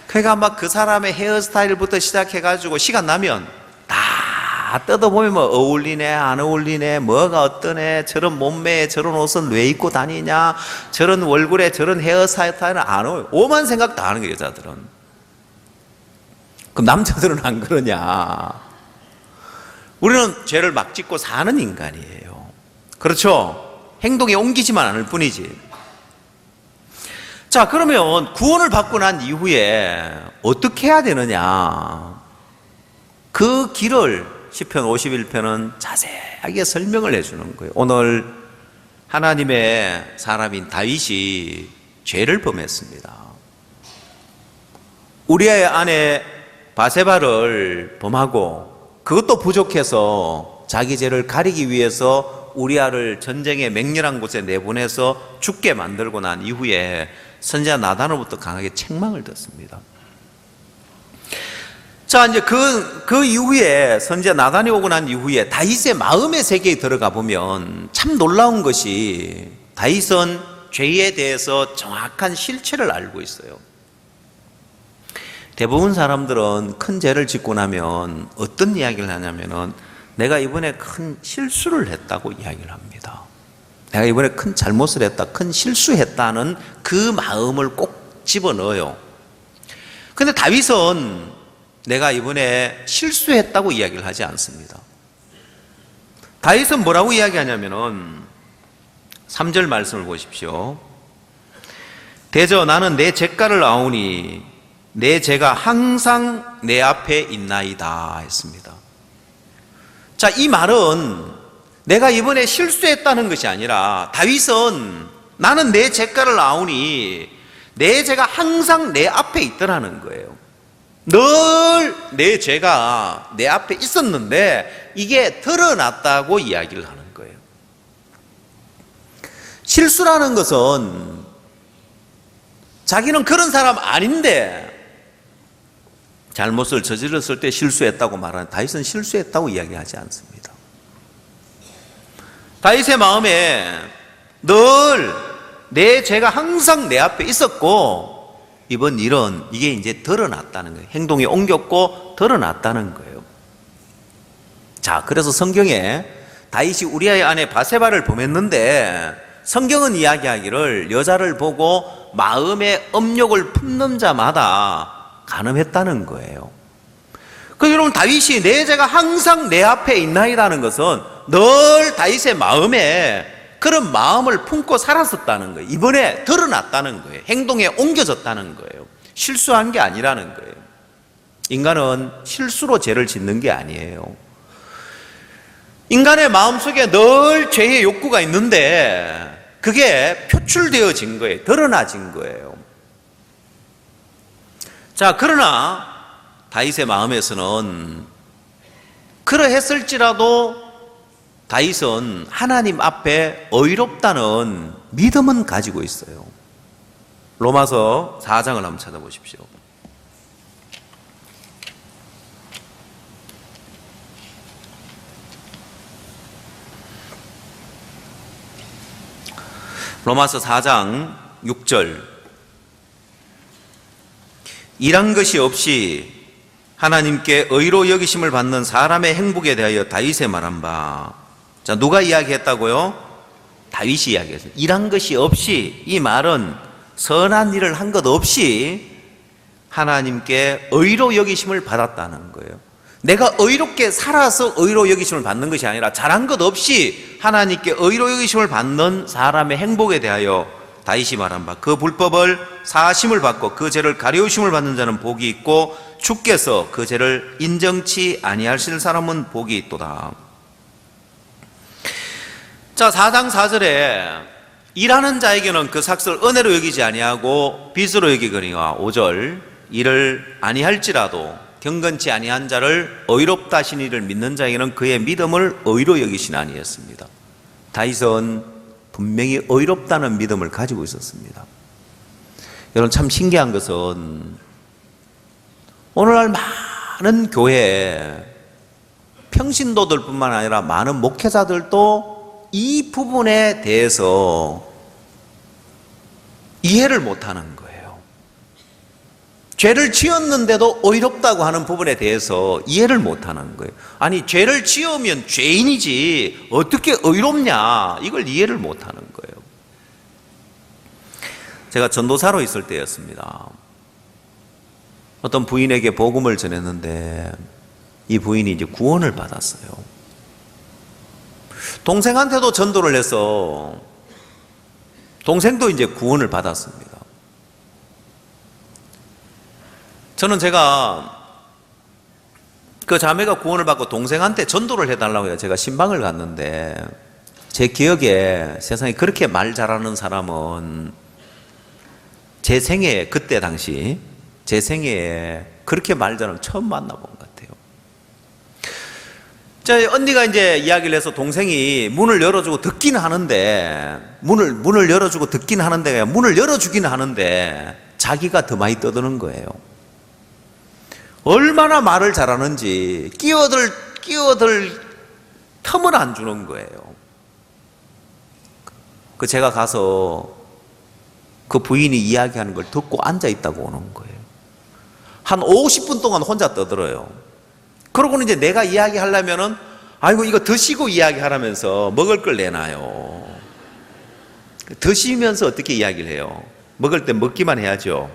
Speaker 1: 그러니까 막 그 사람의 헤어스타일부터 시작해가지고 시간 나면 다 뜯어보면 뭐 어울리네 안 어울리네, 뭐가 어떠네, 저런 몸매에 저런 옷은 왜 입고 다니냐, 저런 얼굴에 저런 헤어스타일은 안 어울려, 오만 생각 다 하는 거예요, 여자들은. 그럼 남자들은 안 그러냐? 우리는 죄를 막 짓고 사는 인간이에요. 그렇죠? 행동에 옮기지만 않을 뿐이지. 자, 그러면 구원을 받고 난 이후에 어떻게 해야 되느냐? 그 길을 시편 51편은 자세하게 설명을 해주는 거예요. 오늘 하나님의 사람인 다윗이 죄를 범했습니다. 우리아의 아내 바세바를 범하고, 그것도 부족해서 자기 죄를 가리기 위해서 우리아를 전쟁의 맹렬한 곳에 내보내서 죽게 만들고 난 이후에 선지자 나단으로부터 강하게 책망을 듣습니다. 자, 이제 그 이후에, 선지자 나단이 오고 난 이후에 다윗의 마음의 세계에 들어가 보면 참 놀라운 것이, 다윗은 죄에 대해서 정확한 실체를 알고 있어요. 대부분 사람들은 큰 죄를 짓고 나면 어떤 이야기를 하냐면은 내가 이번에 큰 실수를 했다고 이야기를 합니다. 내가 이번에 큰 잘못을 했다, 큰 실수했다는 그 마음을 꼭 집어넣어요. 근데 다윗은 내가 이번에 실수했다고 이야기를 하지 않습니다. 다윗은 뭐라고 이야기하냐면은 3절 말씀을 보십시오. 대저 나는 내 죄가를 아오니 내 죄가 항상 내 앞에 있나이다 했습니다. 자, 이 말은 내가 이번에 실수했다는 것이 아니라, 다윗은 나는 내 죄가를 아오니 내 죄가 항상 내 앞에 있더라는 거예요. 늘 내 죄가 내 앞에 있었는데 이게 드러났다고 이야기를 하는 거예요. 실수라는 것은 자기는 그런 사람 아닌데 잘못을 저질렀을 때 실수했다고 말하는, 다윗은 실수했다고 이야기하지 않습니다. 다윗의 마음에 늘 내 죄가 항상 내 앞에 있었고, 이번 일은 이게 이제 드러났다는 거예요. 행동이 옮겼고 드러났다는 거예요. 자, 그래서 성경에 다윗이 우리아의 아내 바세바를 범했는데, 성경은 이야기하기를 여자를 보고 마음의 업욕을 품는 자마다 간음했다는 거예요. 그래서 여러분, 다윗이 내 죄가 항상 내 앞에 있나이다는 것은 늘 다윗의 마음에 그런 마음을 품고 살았었다는 거예요. 이번에 드러났다는 거예요. 행동에 옮겨졌다는 거예요. 실수한 게 아니라는 거예요. 인간은 실수로 죄를 짓는 게 아니에요. 인간의 마음속에 늘 죄의 욕구가 있는데 그게 표출되어진 거예요. 드러나진 거예요. 자, 그러나 다윗의 마음에서는 그러했을지라도 다윗은 하나님 앞에 의롭다는 믿음은 가지고 있어요. 로마서 4장을 한번 찾아보십시오. 로마서 4장 6절. 일한 것이 없이 하나님께 의로 여기심을 받는 사람의 행복에 대하여 다윗의 말한 바, 자, 누가 이야기했다고요? 다윗이 이야기했어요. 일한 것이 없이, 이 말은 선한 일을 한 것 없이 하나님께 의로 여기심을 받았다는 거예요. 내가 의롭게 살아서 의로 여기심을 받는 것이 아니라 잘한 것 없이 하나님께 의로 여기심을 받는 사람의 행복에 대하여 다윗이 말한 바, 그 불법을 사하심을 받고 그 죄를 가려우심을 받는 자는 복이 있고 주께서 그 죄를 인정치 아니하실 사람은 복이 있도다. 자, 4장 4절에 일하는 자에게는 그 삭슬 은혜로 여기지 아니하고 빚으로 여기거니와 5절, 이를 아니할지라도 경건치 아니한 자를 의롭다 하신 이를 믿는 자에게는 그의 믿음을 의로 여기시나니 했습니다. 다윗은 분명히 의롭다는 믿음을 가지고 있었습니다. 여러분, 참 신기한 것은 오늘날 많은 교회에 평신도들뿐만 아니라 많은 목회자들도 이 부분에 대해서 이해를 못하는 거예요. 죄를 지었는데도 의롭다고 하는 부분에 대해서 이해를 못하는 거예요. 아니, 죄를 지으면 죄인이지 어떻게 의롭냐, 이걸 이해를 못하는 거예요. 제가 전도사로 있을 때였습니다. 어떤 부인에게 복음을 전했는데 이 부인이 이제 구원을 받았어요. 동생한테도 전도를 해서 동생도 이제 구원을 받았습니다. 저는 제가 그 자매가 구원을 받고 동생한테 전도를 해달라고 해서 제가 신방을 갔는데, 제 기억에 세상에 그렇게 말 잘하는 사람은 제 생애에, 그때 당시 제 생애에 그렇게 말 잘하는 처음 만나본 것 같아요. 저희 언니가 이제 이야기를 해서 동생이 문을 열어주고 듣기는 하는데, 문을 열어주고 듣기는 하는데, 문을 열어주기는 하는데 자기가 더 많이 떠드는 거예요. 얼마나 말을 잘하는지 끼어들 틈을 안 주는 거예요. 그 제가 가서 그 부인이 이야기하는 걸 듣고 앉아 있다고 오는 거예요. 한 50분 동안 혼자 떠들어요. 그러고는 이제 내가 이야기하려면은, 아이고 이거 드시고 이야기하라면서 먹을 걸 내놔요. 드시면서 어떻게 이야기를 해요? 먹을 때 먹기만 해야죠.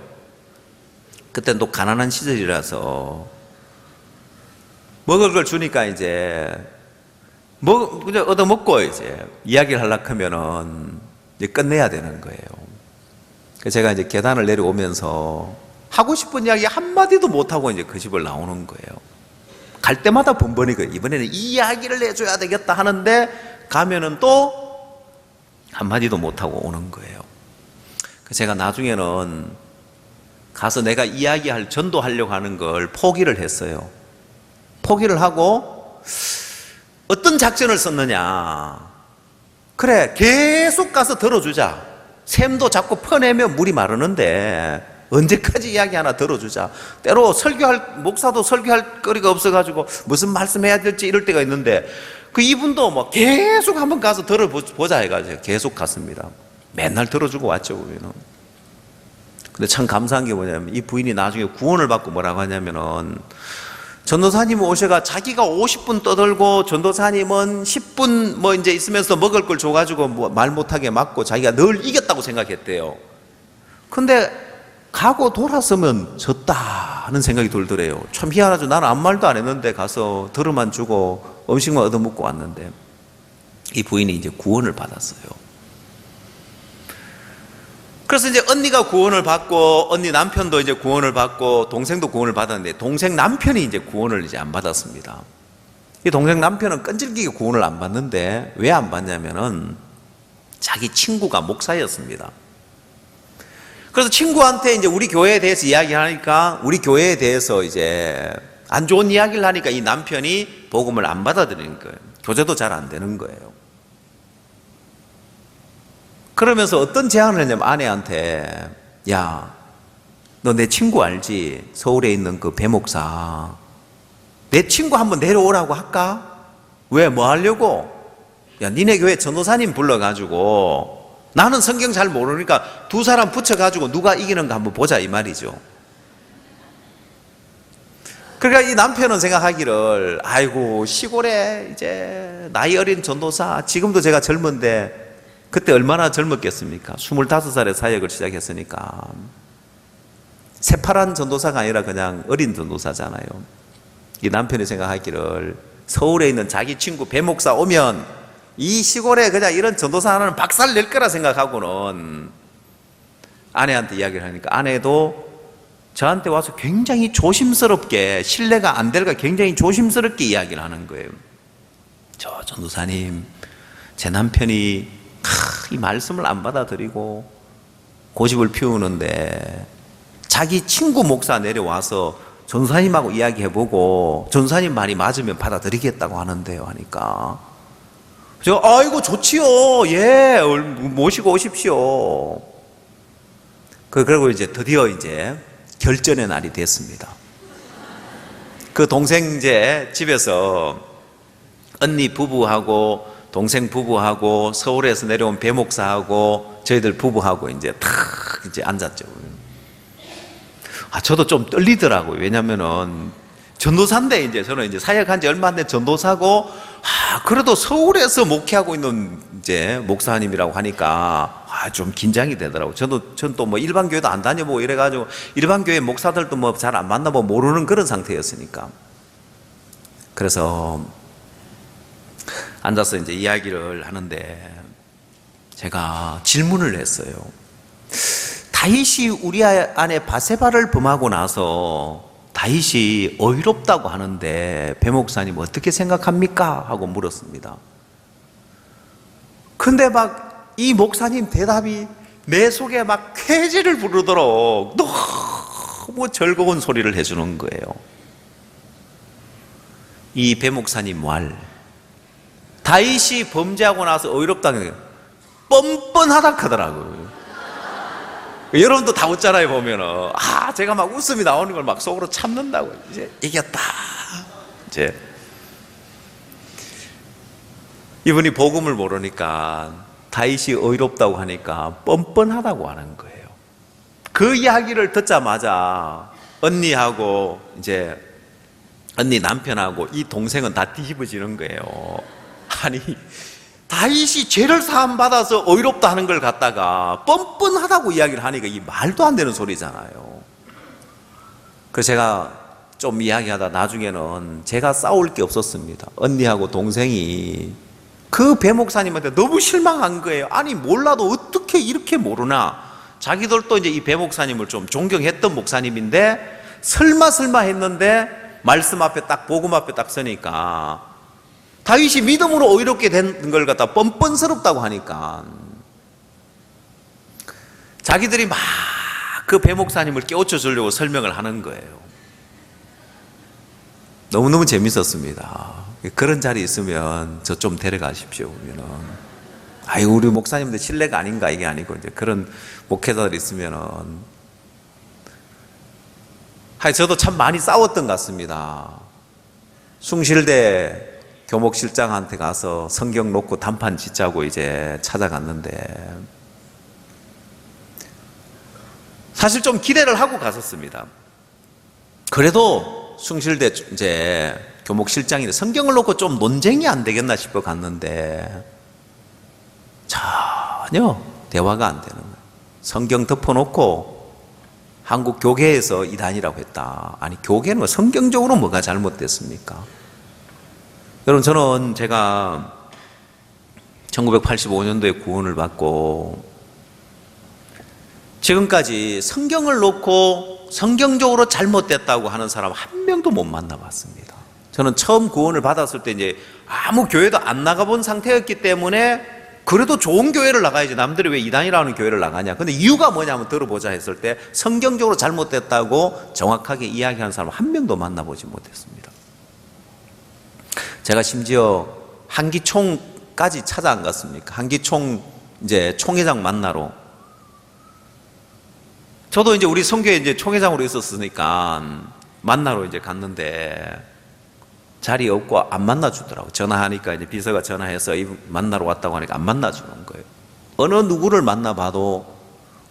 Speaker 1: 그때는 또 가난한 시절이라서 먹을 걸 주니까 이제 그냥 얻어먹고 이제 이야기를 하려고 하면은 이제 끝내야 되는 거예요. 그래서 제가 이제 계단을 내려오면서 하고 싶은 이야기 한마디도 못하고 이제 그 집을 나오는 거예요. 갈 때마다 번번이 이번에는 이 이야기를 해줘야 되겠다 하는데 가면은 또 한마디도 못하고 오는 거예요. 그래서 제가 나중에는 가서 내가 이야기할, 전도하려고 하는 걸 포기를 했어요. 포기를 하고 어떤 작전을 썼느냐. 그래, 계속 가서 들어주자. 샘도 자꾸 퍼내면 물이 마르는데 언제까지 이야기 하나 들어주자. 때로 목사도 설교할 거리가 없어가지고 무슨 말씀해야 될지 이럴 때가 있는데, 그 이분도 뭐 계속 한번 가서 들어보자 해가지고 계속 갔습니다. 맨날 들어주고 왔죠, 우리는. 근데 참 감사한 게 뭐냐면, 이 부인이 나중에 구원을 받고 뭐라고 하냐면은, 전도사님 오셔가 자기가 50분 떠들고 전도사님은 10분 뭐 이제 있으면서 먹을 걸 줘가지고 뭐 말 못하게 막고 자기가 늘 이겼다고 생각했대요. 근데 가고 돌아서면 졌다 하는 생각이 들더래요. 참 희한하죠. 나는 아무 말도 안 했는데 가서 들어만 주고 음식만 얻어먹고 왔는데, 이 부인이 이제 구원을 받았어요. 그래서 이제 언니가 구원을 받고, 언니 남편도 이제 구원을 받고, 동생도 구원을 받았는데, 동생 남편이 이제 구원을 이제 안 받았습니다. 이 동생 남편은 끈질기게 구원을 안 받는데, 왜 안 받냐면은 자기 친구가 목사였습니다. 그래서 친구한테 이제 우리 교회에 대해서 이야기하니까, 우리 교회에 대해서 이제 안 좋은 이야기를 하니까 이 남편이 복음을 안 받아들이는 거예요. 교제도 잘 안 되는 거예요. 그러면서 어떤 제안을 했냐면, 아내한테, 야, 너 내 친구 알지? 서울에 있는 그 배 목사. 내 친구 한번 내려오라고 할까? 왜, 뭐 하려고? 야, 니네 교회 전도사님 불러가지고, 나는 성경 잘 모르니까 두 사람 붙여가지고 누가 이기는가 한번 보자, 이 말이죠. 그러니까 이 남편은 생각하기를, 아이고, 시골에 이제 나이 어린 전도사, 지금도 제가 젊은데 그때 얼마나 젊었겠습니까? 25살에 사역을 시작했으니까. 새파란 전도사가 아니라 그냥 어린 전도사잖아요. 이 남편이 생각하기를, 서울에 있는 자기 친구 배 목사 오면 이 시골에 그냥 이런 전도사 하나는 박살 낼 거라 생각하고는 아내한테 이야기를 하니까, 아내도 저한테 와서 굉장히 조심스럽게, 신뢰가 안 될까 굉장히 조심스럽게 이야기를 하는 거예요. 저 전도사님, 제 남편이 이 말씀을 안 받아들이고 고집을 피우는데 자기 친구 목사 내려와서 전도사님하고 이야기해보고 전도사님 말이 맞으면 받아들이겠다고 하는데요 하니까, 저 아이고 좋지요, 예, 모시고 오십시오. 그리고 이제 드디어 이제 결전의 날이 됐습니다. 그 동생 이제 집에서 언니 부부하고 동생 부부하고 서울에서 내려온 배 목사하고 저희들 부부하고 이제 탁 이제 앉았죠. 저도 좀 떨리더라고요. 왜냐면은 전도사인데, 이제 저는 이제 사역한 지 얼마 안 된 전도사고, 그래도 서울에서 목회하고 있는 이제 목사님이라고 하니까 좀 긴장이 되더라고요. 저는 또 뭐 일반 교회도 안 다녀보고 이래가지고 일반 교회 목사들도 뭐 잘 안 만나보고 모르는 그런 상태였으니까. 그래서 앉아서 이제 이야기를 하는데 제가 질문을 했어요. 다윗이 우리아 안에 바세바를 범하고 나서 다윗이 어이롭다고 하는데 배 목사님 어떻게 생각합니까? 하고 물었습니다. 근데 막 이 목사님 대답이 내 속에 막 쾌지를 부르도록 너무 즐거운 소리를 해주는 거예요. 이 배 목사님 말, 다윗이 범죄하고 나서 어이롭다는 게 뻔뻔하다 하더라고요. 여러분도 다 웃잖아요, 보면은. 제가 막 웃음이 나오는 걸 막 속으로 참는다고. 이제 이겼다. 이제 이분이 복음을 모르니까 다윗이 어이롭다고 하니까 뻔뻔하다고 하는 거예요. 그 이야기를 듣자마자 언니하고 이제 언니 남편하고 이 동생은 다 뒤집어지는 거예요. 아니, 다윗이 죄를 사함 받아서 어이롭다 하는 걸 갖다가 뻔뻔하다고 이야기를 하니까 이 말도 안 되는 소리잖아요. 그래서 제가 좀 이야기하다 나중에는 제가 싸울 게 없었습니다. 언니하고 동생이 그 배 목사님한테 너무 실망한 거예요. 아니, 몰라도 어떻게 이렇게 모르나. 자기들도 이제 이 배 목사님을 좀 존경했던 목사님인데 설마 했는데 말씀 앞에 딱, 복음 앞에 딱 서니까 다윗이 믿음으로 어이롭게 된 걸 갖다 뻔뻔스럽다고 하니까 자기들이 막 그 배 목사님을 깨우쳐 주려고 설명을 하는 거예요. 너무너무 재밌었습니다. 그런 자리 있으면 저 좀 데려가십시오. 그러면은, 우리 목사님들 신뢰가 아닌가, 이게 아니고, 이제 그런 목회자들이 있으면은, 저도 참 많이 싸웠던 것 같습니다. 숭실대 교목실장한테 가서 성경 놓고 단판 짓자고 이제 찾아갔는데, 사실 좀 기대를 하고 갔었습니다. 그래도 숭실대 이제 교목실장이 성경을 놓고 좀 논쟁이 안 되겠나 싶어 갔는데 전혀 대화가 안 되는 거예요. 성경 덮어놓고 한국 교계에서 이단이라고 했다. 아니, 교계는 뭐 성경적으로 뭐가 잘못됐습니까? 여러분, 저는 제가 1985년도에 구원을 받고 지금까지 성경을 놓고 성경적으로 잘못됐다고 하는 사람 한 명도 못 만나봤습니다. 저는 처음 구원을 받았을 때 이제 아무 교회도 안 나가본 상태였기 때문에 그래도 좋은 교회를 나가야지, 남들이 왜 이단이라는 교회를 나가냐. 근데 이유가 뭐냐면 들어보자 했을 때 성경적으로 잘못됐다고 정확하게 이야기하는 사람 한 명도 만나보지 못했습니다. 제가 심지어 한기총까지 찾아 안 갔습니까? 한기총 이제 총회장 만나러. 저도 이제 우리 선교회 이제 총회장으로 있었으니까 만나러 이제 갔는데 자리 없고 안 만나주더라고. 전화하니까 이제 비서가 전화해서 만나러 왔다고 하니까 안 만나주는 거예요. 어느 누구를 만나봐도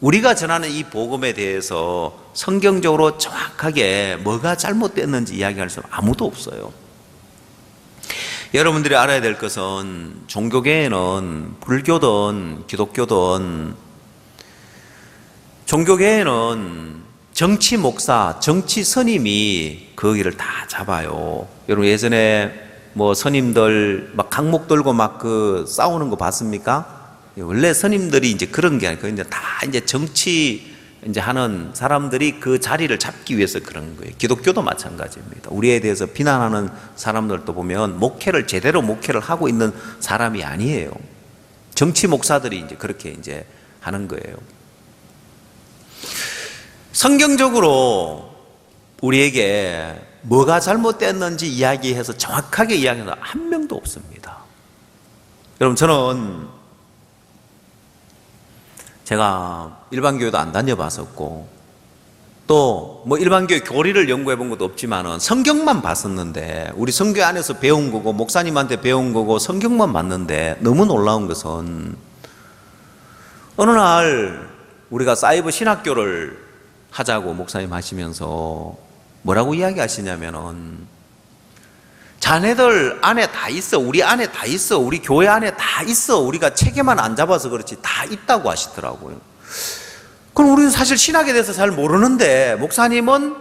Speaker 1: 우리가 전하는 이 복음에 대해서 성경적으로 정확하게 뭐가 잘못됐는지 이야기할 사람 아무도 없어요. 여러분들이 알아야 될 것은 종교계에는 불교든 기독교든 종교계에는 정치 목사, 정치 스님이 그 일을 다 잡아요. 여러분 예전에 뭐 스님들 막 강목 들고 막 그 싸우는 거 봤습니까? 원래 스님들이 이제 그런 게 아니고 이제 다 이제 정치 이제 하는 사람들이 그 자리를 잡기 위해서 그런 거예요. 기독교도 마찬가지입니다. 우리에 대해서 비난하는 사람들도 보면 목회를 제대로 목회를 하고 있는 사람이 아니에요. 정치 목사들이 이제 그렇게 이제 하는 거예요. 성경적으로 우리에게 뭐가 잘못됐는지 이야기해서 정확하게 이야기하는 한 명도 없습니다. 여러분 저는 제가 일반교회도 안 다녀봤었고 또 뭐 일반교회 교리를 연구해 본 것도 없지만은 성경만 봤었는데 우리 성교 안에서 배운 거고 목사님한테 배운 거고 성경만 봤는데 너무 놀라운 것은 어느 날 우리가 사이버 신학교를 하자고 목사님 하시면서 뭐라고 이야기하시냐면은 자네들 안에 다 있어. 우리 안에 다 있어. 우리 교회 안에 다 있어. 우리가 체계만 안 잡아서 그렇지 다 있다고 하시더라고요. 그럼 우리는 사실 신학에 대해서 잘 모르는데 목사님은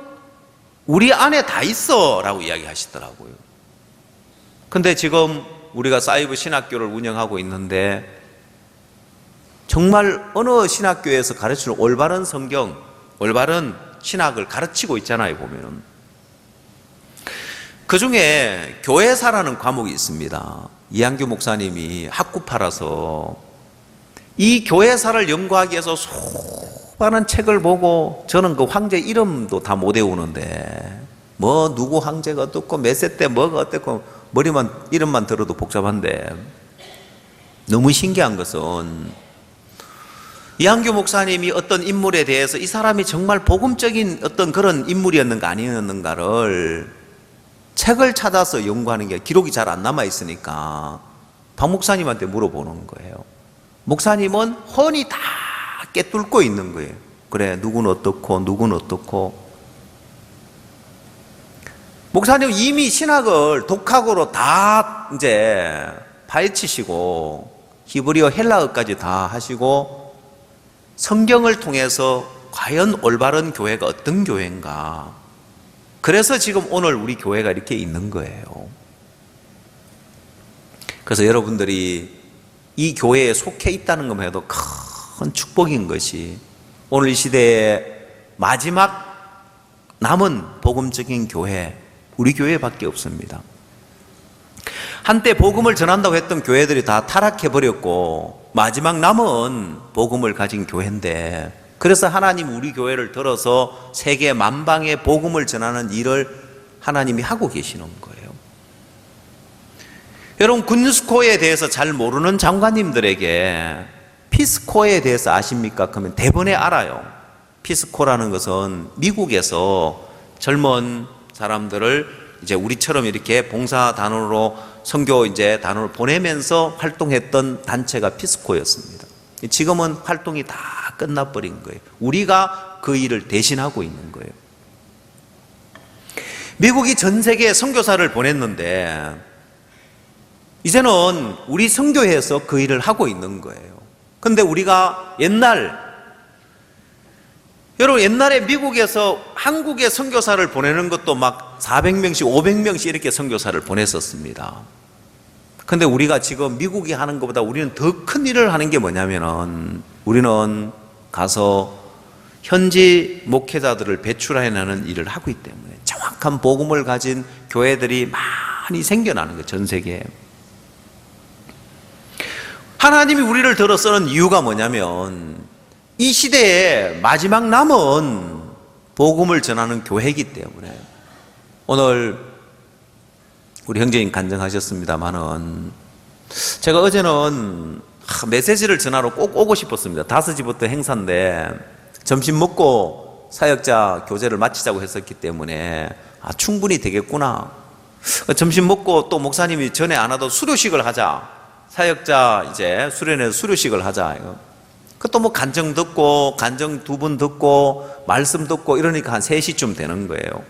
Speaker 1: 우리 안에 다 있어 라고 이야기하시더라고요. 근데 지금 우리가 사이버 신학교를 운영하고 있는데 정말 어느 신학교에서 가르치는 올바른 성경, 올바른 신학을 가르치고 있잖아요, 보면은. 그 중에 교회사라는 과목이 있습니다. 이한규 목사님이 학구파라서 이 교회사를 연구하기 위해서 수많은 책을 보고 저는 그 황제 이름도 다 못 외우는데 뭐 누구 황제가 어떻고 몇 세 때 뭐가 어떻고 머리만 이름만 들어도 복잡한데 너무 신기한 것은 이한규 목사님이 어떤 인물에 대해서 이 사람이 정말 복음적인 어떤 그런 인물이었는가 아니었는가를 책을 찾아서 연구하는 게 기록이 잘 안 남아 있으니까 박 목사님한테 물어보는 거예요. 목사님은 훤히 다 꿰뚫고 있는 거예요. 그래, 누구는 어떻고 누구는 어떻고. 목사님 이미 신학을 독학으로 다 이제 파헤치시고 히브리어 헬라어까지 다 하시고 성경을 통해서 과연 올바른 교회가 어떤 교회인가, 그래서 지금 오늘 우리 교회가 이렇게 있는 거예요. 그래서 여러분들이 이 교회에 속해 있다는 것만 해도 큰 축복인 것이 오늘 이 시대의 마지막 남은 복음적인 교회, 우리 교회밖에 없습니다. 한때 복음을 전한다고 했던 교회들이 다 타락해버렸고 마지막 남은 복음을 가진 교회인데, 그래서 하나님 우리 교회를 들어서 세계 만방에 복음을 전하는 일을 하나님이 하고 계시는 거예요. 여러분 군스코어에 대해서 잘 모르는 장관님들에게 피스코어에 대해서 아십니까? 그러면 대번에 알아요. 피스코라는 것은 미국에서 젊은 사람들을 이제 우리처럼 이렇게 봉사단원으로 선교 이제 단원을 보내면서 활동했던 단체가 피스코였습니다. 지금은 활동이 다 끝나버린 거예요. 우리가 그 일을 대신하고 있는 거예요. 미국이 전 세계에 선교사를 보냈는데 이제는 우리 선교회에서 그 일을 하고 있는 거예요. 그런데 우리가 여러분 옛날에 미국에서 한국에 선교사를 보내는 것도 막 400명씩 500명씩 이렇게 선교사를 보냈었습니다. 근데 우리가 지금 미국이 하는 것보다 우리는 더 큰 일을 하는 게 뭐냐면은 우리는 가서 현지 목회자들을 배출해내는 일을 하고 있기 때문에 정확한 복음을 가진 교회들이 많이 생겨나는 거예요, 전 세계에. 하나님이 우리를 들어 쓰는 이유가 뭐냐면 이 시대에 마지막 남은 복음을 전하는 교회이기 때문에. 오늘 우리 형제님 간증하셨습니다만은 제가 어제는 메시지를 전하러 꼭 오고 싶었습니다. 5시부터 행사인데 점심 먹고 사역자 교제를 마치자고 했었기 때문에 충분히 되겠구나. 점심 먹고 또 목사님이 전에 안 하던 수료식을 하자. 사역자 이제 수련회에서 수료식을 하자. 그것도 뭐 간증 듣고 간증 2분 듣고 말씀 듣고 이러니까 한 3시쯤 되는 거예요.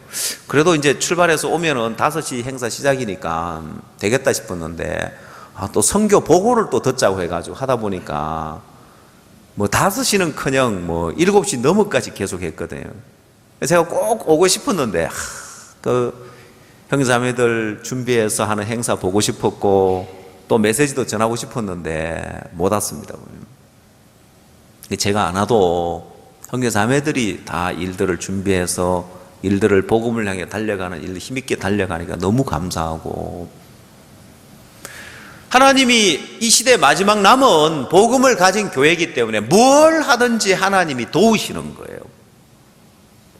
Speaker 1: 그래도 이제 출발해서 오면은 5시 행사 시작이니까 되겠다 싶었는데 또 선교 보고를 또 듣자고 해가지고 하다 보니까 뭐 5시는커녕 뭐 7시 넘어까지 계속 했거든요. 제가 꼭 오고 싶었는데 그 형제자매들 준비해서 하는 행사 보고 싶었고 또 메시지도 전하고 싶었는데 못 왔습니다. 제가 안 와도 형제자매들이 다 일들을 준비해서 일들을 복음을 향해 달려가는 일을 힘있게 달려가니까 너무 감사하고, 하나님이 이 시대 마지막 남은 복음을 가진 교회이기 때문에 뭘 하든지 하나님이 도우시는 거예요.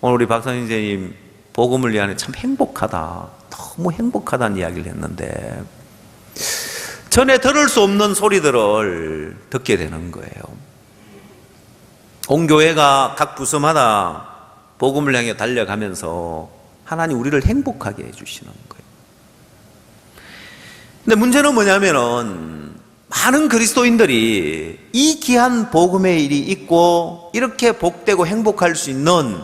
Speaker 1: 오늘 우리 박상희 선생님 복음을 위하여 참 행복하다, 너무 행복하다는 이야기를 했는데 전에 들을 수 없는 소리들을 듣게 되는 거예요. 온 교회가 각 부서마다 복음을 향해 달려가면서 하나님 우리를 행복하게 해주시는 거예요. 근데 문제는 뭐냐면은 많은 그리스도인들이 이 귀한 복음의 일이 있고 이렇게 복되고 행복할 수 있는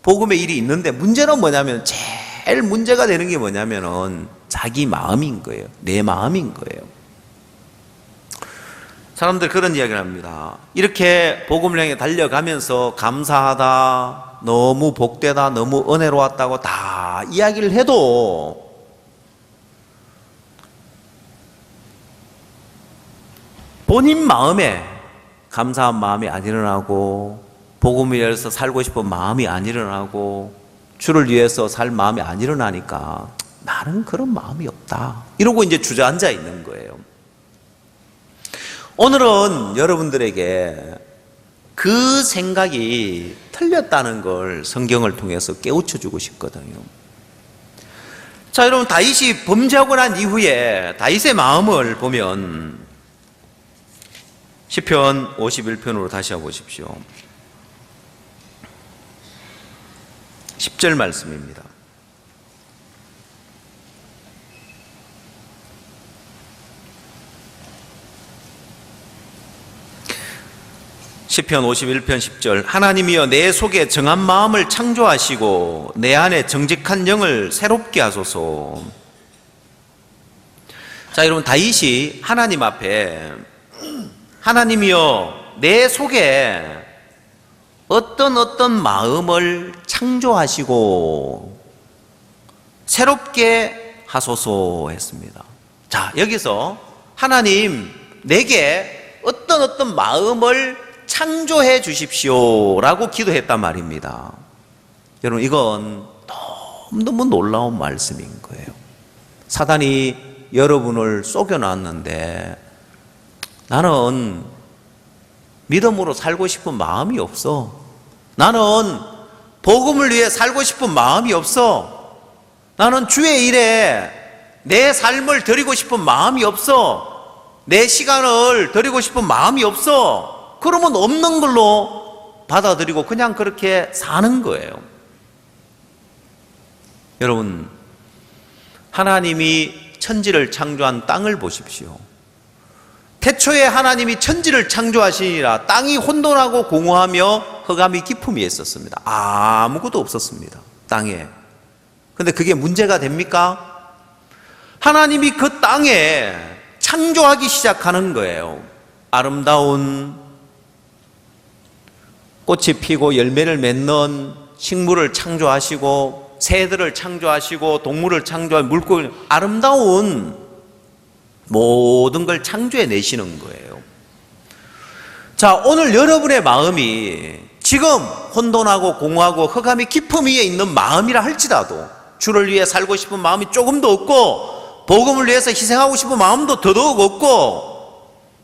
Speaker 1: 복음의 일이 있는데, 문제는 뭐냐면 제일 문제가 되는 게 뭐냐면은 자기 마음인 거예요. 내 마음인 거예요. 사람들 그런 이야기를 합니다. 이렇게 복음을 향해 달려가면서 감사하다, 너무 복되다, 너무 은혜로웠다고 다 이야기를 해도 본인 마음에 감사한 마음이 안 일어나고, 복음을 위해서 살고 싶은 마음이 안 일어나고, 주를 위해서 살 마음이 안 일어나니까 나는 그런 마음이 없다, 이러고 이제 주저앉아 있는 거예요. 오늘은 여러분들에게 그 생각이 틀렸다는 걸 성경을 통해서 깨우쳐 주고 싶거든요. 자, 여러분, 다윗이 범죄하고 난 이후에 다윗의 마음을 보면 시편 51편으로 다시 해보십시오. 10절 말씀입니다. 시편 51편 10절. 하나님이여 내 속에 정한 마음을 창조하시고 내 안에 정직한 영을 새롭게 하소서. 자, 여러분, 다윗이 하나님 앞에 하나님이여 내 속에 어떤 마음을 창조하시고 새롭게 하소서 했습니다. 자, 여기서 하나님 내게 어떤 마음을 창조해 주십시오 라고 기도했단 말입니다. 여러분, 이건 너무너무 놀라운 말씀인 거예요. 사단이 여러분을 속여놨는데 나는 믿음으로 살고 싶은 마음이 없어, 나는 복음을 위해 살고 싶은 마음이 없어, 나는 주의 일에 내 삶을 드리고 싶은 마음이 없어, 내 시간을 드리고 싶은 마음이 없어, 그러면 없는 걸로 받아들이고 그냥 그렇게 사는 거예요. 여러분, 하나님이 천지를 창조한 땅을 보십시오. 태초에 하나님이 천지를 창조하시니라 땅이 혼돈하고 공허하며 흑암이 깊음이 있었습니다. 아무것도 없었습니다, 땅에. 근데 그게 문제가 됩니까? 하나님이 그 땅에 창조하기 시작하는 거예요. 아름다운 꽃이 피고 열매를 맺는 식물을 창조하시고 새들을 창조하시고 동물을 창조하시고 물고기, 아름다운 모든 걸 창조해 내시는 거예요. 자, 오늘 여러분의 마음이 지금 혼돈하고 공허하고 흑암이 깊음 위에 있는 마음이라 할지라도 주를 위해 살고 싶은 마음이 조금도 없고 복음을 위해서 희생하고 싶은 마음도 더더욱 없고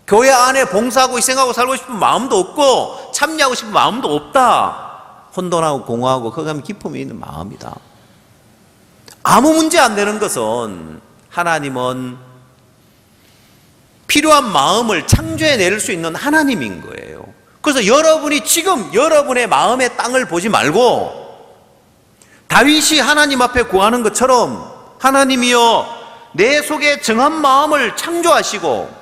Speaker 1: 교회 안에 봉사하고 희생하고 살고 싶은 마음도 없고 참여하고 싶은 마음도 없다, 혼돈하고 공허하고 흑암이 깊음이 있는 마음이다. 아무 문제 안 되는 것은 하나님은 필요한 마음을 창조해낼 수 있는 하나님인 거예요. 그래서 여러분이 지금 여러분의 마음의 땅을 보지 말고 다윗이 하나님 앞에 구하는 것처럼 하나님이여 내 속에 정한 마음을 창조하시고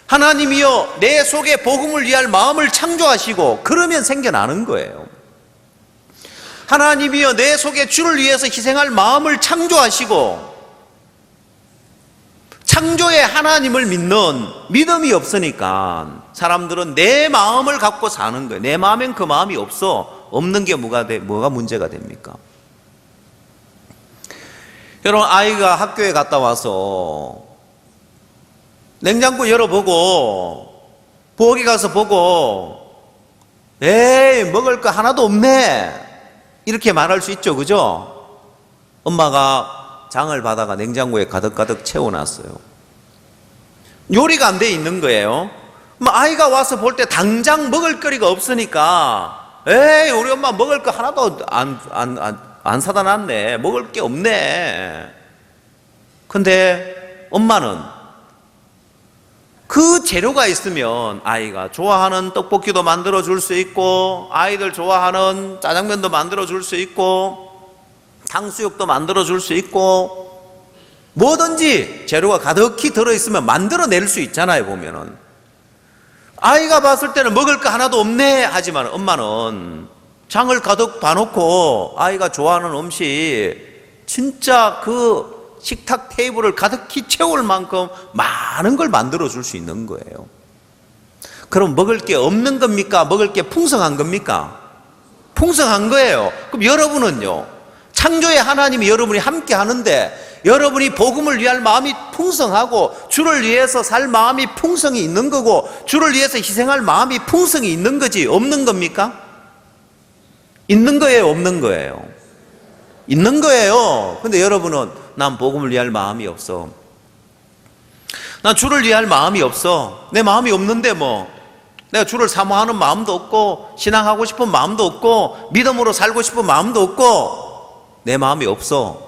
Speaker 1: 하나님이여 내 속에 복음을 위할 마음을 창조하시고, 그러면 생겨나는 거예요. 하나님이여 내 속에 주를 위해서 희생할 마음을 창조하시고, 창조의 하나님을 믿는 믿음이 없으니까 사람들은 내 마음을 갖고 사는 거예요. 내 마음엔 그 마음이 없어. 없는 게 뭐가 문제가 됩니까? 여러분, 아이가 학교에 갔다 와서 냉장고 열어보고, 부엌에 가서 보고, 에이, 먹을 거 하나도 없네, 이렇게 말할 수 있죠, 그죠? 엄마가 장을 받아가 냉장고에 가득가득 채워놨어요. 요리가 안 돼 있는 거예요. 아이가 와서 볼 때 당장 먹을 거리가 없으니까, 에이, 우리 엄마 먹을 거 하나도 안 사다 놨네, 먹을 게 없네. 근데 엄마는 그 재료가 있으면 아이가 좋아하는 떡볶이도 만들어 줄 수 있고, 아이들 좋아하는 짜장면도 만들어 줄 수 있고, 탕수육도 만들어 줄 수 있고, 뭐든지 재료가 가득히 들어있으면 만들어낼 수 있잖아요, 보면은. 아이가 봤을 때는 먹을 거 하나도 없네 하지만 엄마는 장을 가득 봐놓고 아이가 좋아하는 음식, 진짜 그 식탁 테이블을 가득히 채울 만큼 많은 걸 만들어 줄 수 있는 거예요. 그럼 먹을 게 없는 겁니까? 먹을 게 풍성한 겁니까? 풍성한 거예요. 그럼 여러분은요, 창조의 하나님이 여러분이 함께 하는데 여러분이 복음을 위할 마음이 풍성하고 주를 위해서 살 마음이 풍성이 있는 거고, 주를 위해서 희생할 마음이 풍성이 있는 거지 없는 겁니까? 있는 거예요, 없는 거예요? 있는 거예요. 근데 여러분은 난 복음을 위할 마음이 없어, 난 주를 위할 마음이 없어, 내 마음이 없는데 뭐 내가 주를 사모하는 마음도 없고, 신앙하고 싶은 마음도 없고, 믿음으로 살고 싶은 마음도 없고, 내 마음이 없어.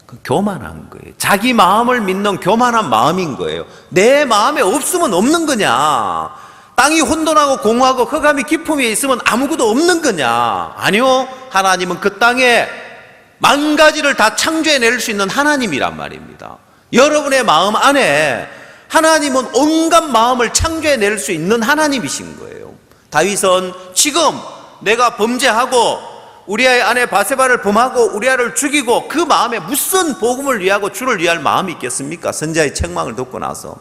Speaker 1: 그 교만한 거예요. 자기 마음을 믿는 교만한 마음인 거예요. 내 마음에 없으면 없는 거냐? 땅이 혼돈하고 공허하고 흑암이 깊음에 있으면 아무것도 없는 거냐? 아니요, 하나님은 그 땅에 만 가지를 다 창조해낼 수 있는 하나님이란 말입니다. 여러분의 마음 안에 하나님은 온갖 마음을 창조해낼 수 있는 하나님이신 거예요. 다윗은 지금 내가 범죄하고 우리아의 아내 바세바를 범하고 우리아를 죽이고 그 마음에 무슨 복음을 위하고 주를 위할 마음이 있겠습니까? 선지자의 책망을 듣고 나서.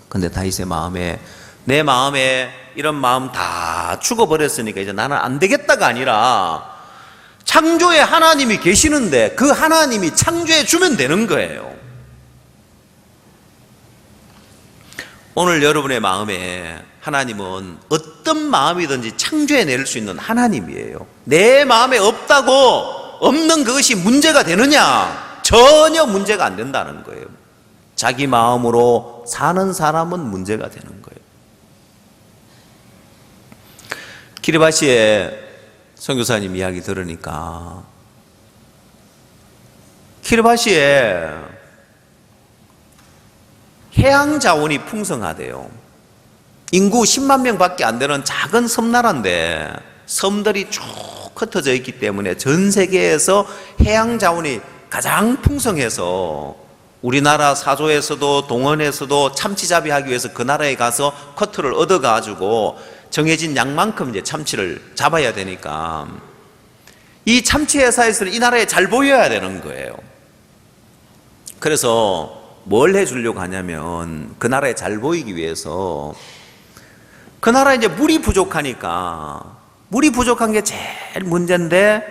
Speaker 1: 근데 다윗의 마음에, 내 마음에 이런 마음 다 죽어버렸으니까 이제 나는 안 되겠다가 아니라, 창조의 하나님이 계시는데 그 하나님이 창조해 주면 되는 거예요. 오늘 여러분의 마음에 하나님은 어떤 마음이든지 창조해낼 수 있는 하나님이에요. 내 마음에 없다고 없는 그것이 문제가 되느냐? 전혀 문제가 안 된다는 거예요. 자기 마음으로 사는 사람은 문제가 되는 거예요. 키리바시의 선교사님 이야기 들으니까, 키리바시에 해양 자원이 풍성하대요. 인구 10만 명밖에 안 되는 작은 섬나라인데 섬들이 쭉 흩어져 있기 때문에 전 세계에서 해양 자원이 가장 풍성해서 우리나라 사조에서도 동원에서도 참치잡이 하기 위해서 그 나라에 가서 커트를 얻어가지고 정해진 양만큼 이제 참치를 잡아야 되니까 이 참치 회사에서는 이 나라에 잘 보여야 되는 거예요. 그래서 뭘 해주려고 하냐면, 그 나라에 잘 보이기 위해서, 그 나라에 이제 물이 부족하니까, 물이 부족한 게 제일 문제인데,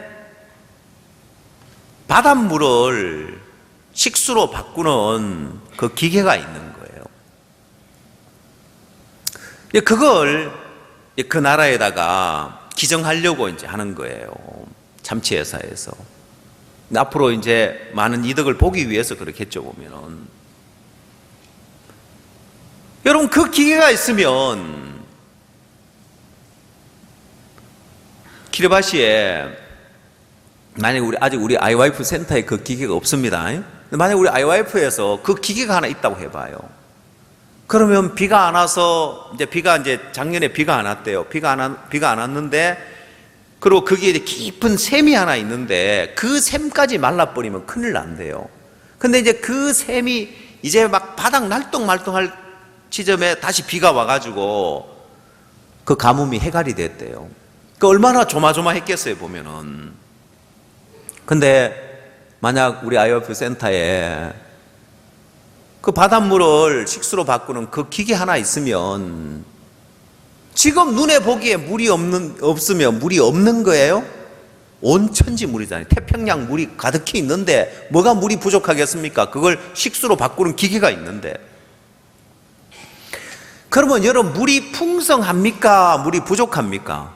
Speaker 1: 바닷물을 식수로 바꾸는 그 기계가 있는 거예요. 그걸 그 나라에다가 기증하려고 이제 하는 거예요. 참치회사에서. 앞으로 이제 많은 이득을 보기 위해서 그렇겠죠, 보면은. 여러분, 그 기계가 있으면 키르바시에 만약에 아직 우리 아이와이프 센터에 그 기계가 없습니다. 만약에 우리 아이와이프에서 그 기계가 하나 있다고 해봐요. 그러면 비가 안 와서, 이제 작년에 비가 안 왔대요. 비가 안 왔는데, 그리고 거기에 깊은 샘이 하나 있는데 그 샘까지 말라버리면 큰일 난대요. 근데 이제 그 샘이 이제 막 바닥 날똥말똥할 지점에 다시 비가 와가지고 그 가뭄이 해갈이 됐대요. 그 얼마나 조마조마했겠어요, 보면은. 근데 만약 우리 IOF 센터에 그 바닷물을 식수로 바꾸는 그 기계 하나 있으면 지금 눈에 보기에 없으면 물이 없는 거예요? 온 천지 물이잖아요. 태평양 물이 가득히 있는데 뭐가 물이 부족하겠습니까? 그걸 식수로 바꾸는 기계가 있는데. 그러면 여러분, 물이 풍성합니까? 물이 부족합니까?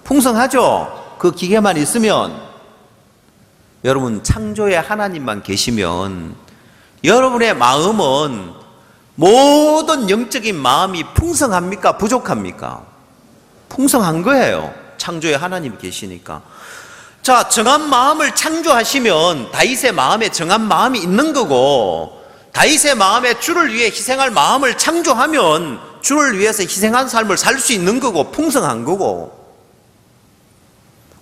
Speaker 1: 풍성하죠? 그 기계만 있으면. 여러분, 창조의 하나님만 계시면 여러분의 마음은, 모든 영적인 마음이 풍성합니까? 부족합니까? 풍성한 거예요. 창조의 하나님이 계시니까. 자, 정한 마음을 창조하시면 다윗의 마음에 정한 마음이 있는 거고, 다윗의 마음에 주를 위해 희생할 마음을 창조하면 주를 위해서 희생한 삶을 살 수 있는 거고, 풍성한 거고.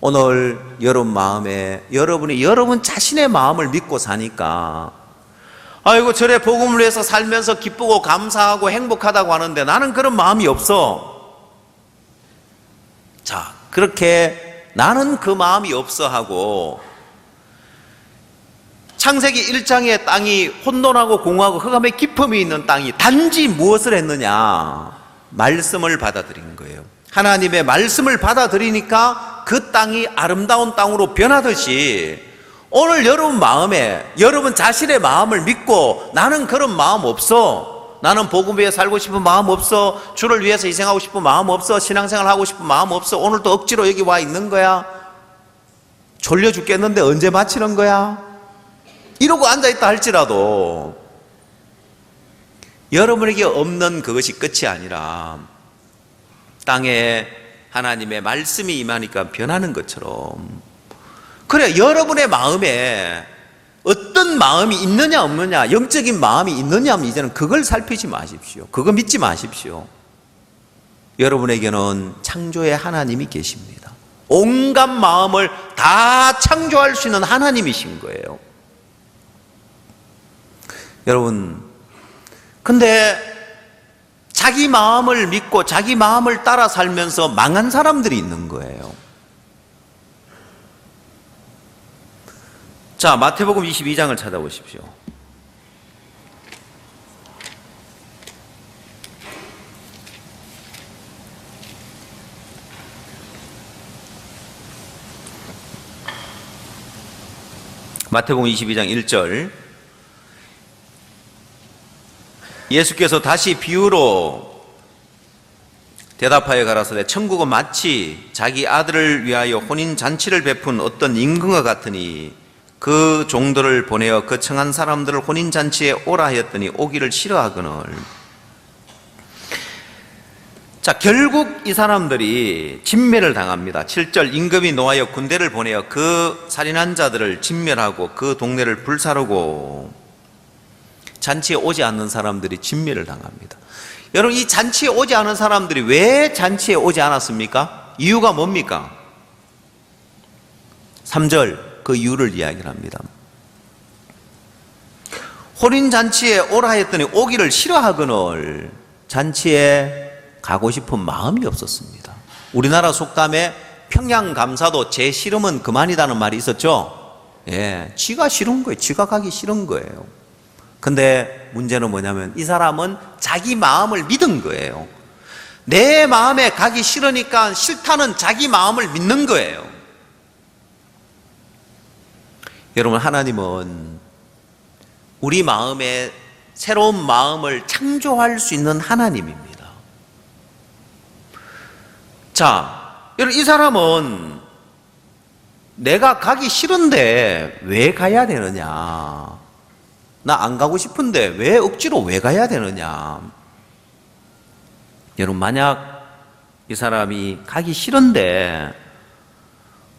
Speaker 1: 오늘 여러분 마음에, 여러분이 여러분 자신의 마음을 믿고 사니까, 아이고 저래 복음을 위해서 살면서 기쁘고 감사하고 행복하다고 하는데 나는 그런 마음이 없어. 자, 그렇게 나는 그 마음이 없어 하고, 창세기 1장의 땅이 혼돈하고 공허하고 흑암의 깊음이 있는 땅이 단지 무엇을 했느냐? 말씀을 받아들인 거예요. 하나님의 말씀을 받아들이니까 그 땅이 아름다운 땅으로 변하듯이, 오늘 여러분 마음에, 여러분 자신의 마음을 믿고 나는 그런 마음 없어, 나는 복음 위해 살고 싶은 마음 없어, 주를 위해서 희생하고 싶은 마음 없어, 신앙생활 하고 싶은 마음 없어, 오늘도 억지로 여기 와 있는 거야, 졸려 죽겠는데 언제 마치는 거야, 이러고 앉아있다 할지라도 여러분에게 없는 그것이 끝이 아니라 땅에 하나님의 말씀이 임하니까 변하는 것처럼, 그래, 여러분의 마음에 어떤 마음이 있느냐 없느냐, 영적인 마음이 있느냐 하면 이제는 그걸 살피지 마십시오. 그거 믿지 마십시오. 여러분에게는 창조의 하나님이 계십니다. 온갖 마음을 다 창조할 수 있는 하나님이신 거예요. 여러분, 근데 자기 마음을 믿고 자기 마음을 따라 살면서 망한 사람들이 있는 거예요. 자, 마태복음 22장을 찾아보십시오. 마태복음 22장 1절, 예수께서 다시 비유로 대답하여 가라사대, 천국은 마치 자기 아들을 위하여 혼인잔치를 베푼 어떤 임금과 같으니 그 종들을 보내어 그 청한 사람들을 혼인잔치에 오라 하였더니 오기를 싫어하거늘. 자, 결국 이 사람들이 진멸을 당합니다. 7절, 임금이 노하여 군대를 보내어 그 살인한 자들을 진멸하고 그 동네를 불사르고, 잔치에 오지 않는 사람들이 진멸을 당합니다. 여러분, 이 잔치에 오지 않은 사람들이 왜 잔치에 오지 않았습니까? 이유가 뭡니까? 3절, 그 이유를 이야기를 합니다. 혼인잔치에 오라 했더니 오기를 싫어하거늘, 잔치에 가고 싶은 마음이 없었습니다. 우리나라 속담에 평양감사도 제 싫으면 그만이라는 말이 있었죠. 예, 지가 싫은 거예요. 지가 가기 싫은 거예요. 근데 문제는 뭐냐면 이 사람은 자기 마음을 믿은 거예요. 내 마음에 가기 싫으니까 싫다는 자기 마음을 믿는 거예요. 여러분, 하나님은 우리 마음에 새로운 마음을 창조할 수 있는 하나님입니다. 자, 여러분, 이 사람은 내가 가기 싫은데 왜 가야 되느냐, 나 안 가고 싶은데 왜 억지로 왜 가야 되느냐. 여러분, 만약 이 사람이 가기 싫은데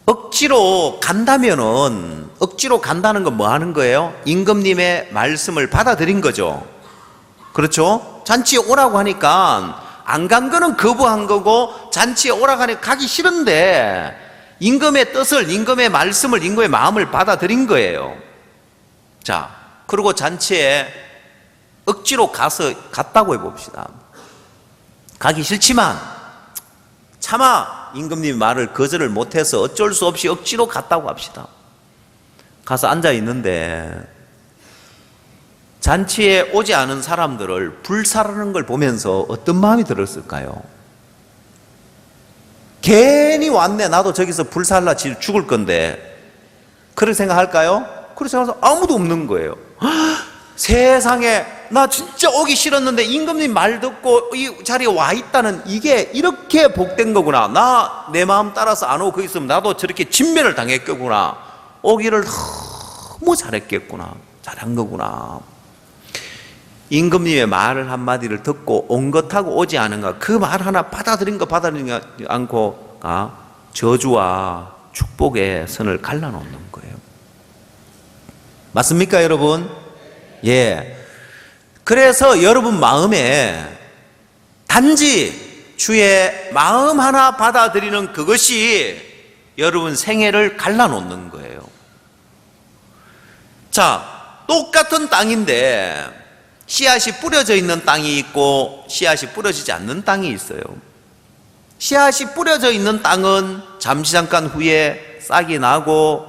Speaker 1: 억지로 간다면은, 억지로 간다는 건 뭐 하는 거예요? 임금님의 말씀을 받아들인 거죠. 그렇죠? 잔치에 오라고 하니까 안 간 거는 거부한 거고, 잔치에 오라고 하니까 가기 싫은데 임금의 뜻을, 임금의 말씀을, 임금의 마음을 받아들인 거예요. 자, 그리고 잔치에 억지로 갔다고 해봅시다. 가기 싫지만 차마 임금님 말을 거절을 못해서 어쩔 수 없이 억지로 갔다고 합시다. 가서 앉아 있는데 잔치에 오지 않은 사람들을 불살하는 걸 보면서 어떤 마음이 들었을까요? 괜히 왔네, 나도 저기서 불살라 죽을 건데, 그렇게 생각할까요? 그렇게 생각해서 아무도 없는 거예요. 세상에, 나 진짜 오기 싫었는데 임금님 말 듣고 이 자리에 와 있다는, 이게 이렇게 복된 거구나. 나 내 마음 따라서 안 오고 거기 있으면 나도 저렇게 진멸을 당했겠구나. 오기를 너무 잘했겠구나. 잘한 거구나. 임금님의 말을 한마디를 듣고 온 것하고 오지 않은가, 그 말 하나 받아들인 거 받아들이지 않고 저주와 축복의 선을 갈라놓는 거예요. 맞습니까, 여러분? 예. 그래서 여러분 마음에 단지 주의 마음 하나 받아들이는 그것이 여러분 생애를 갈라놓는 거예요. 자, 똑같은 땅인데 씨앗이 뿌려져 있는 땅이 있고 씨앗이 뿌려지지 않는 땅이 있어요. 씨앗이 뿌려져 있는 땅은 잠시 잠깐 후에 싹이 나고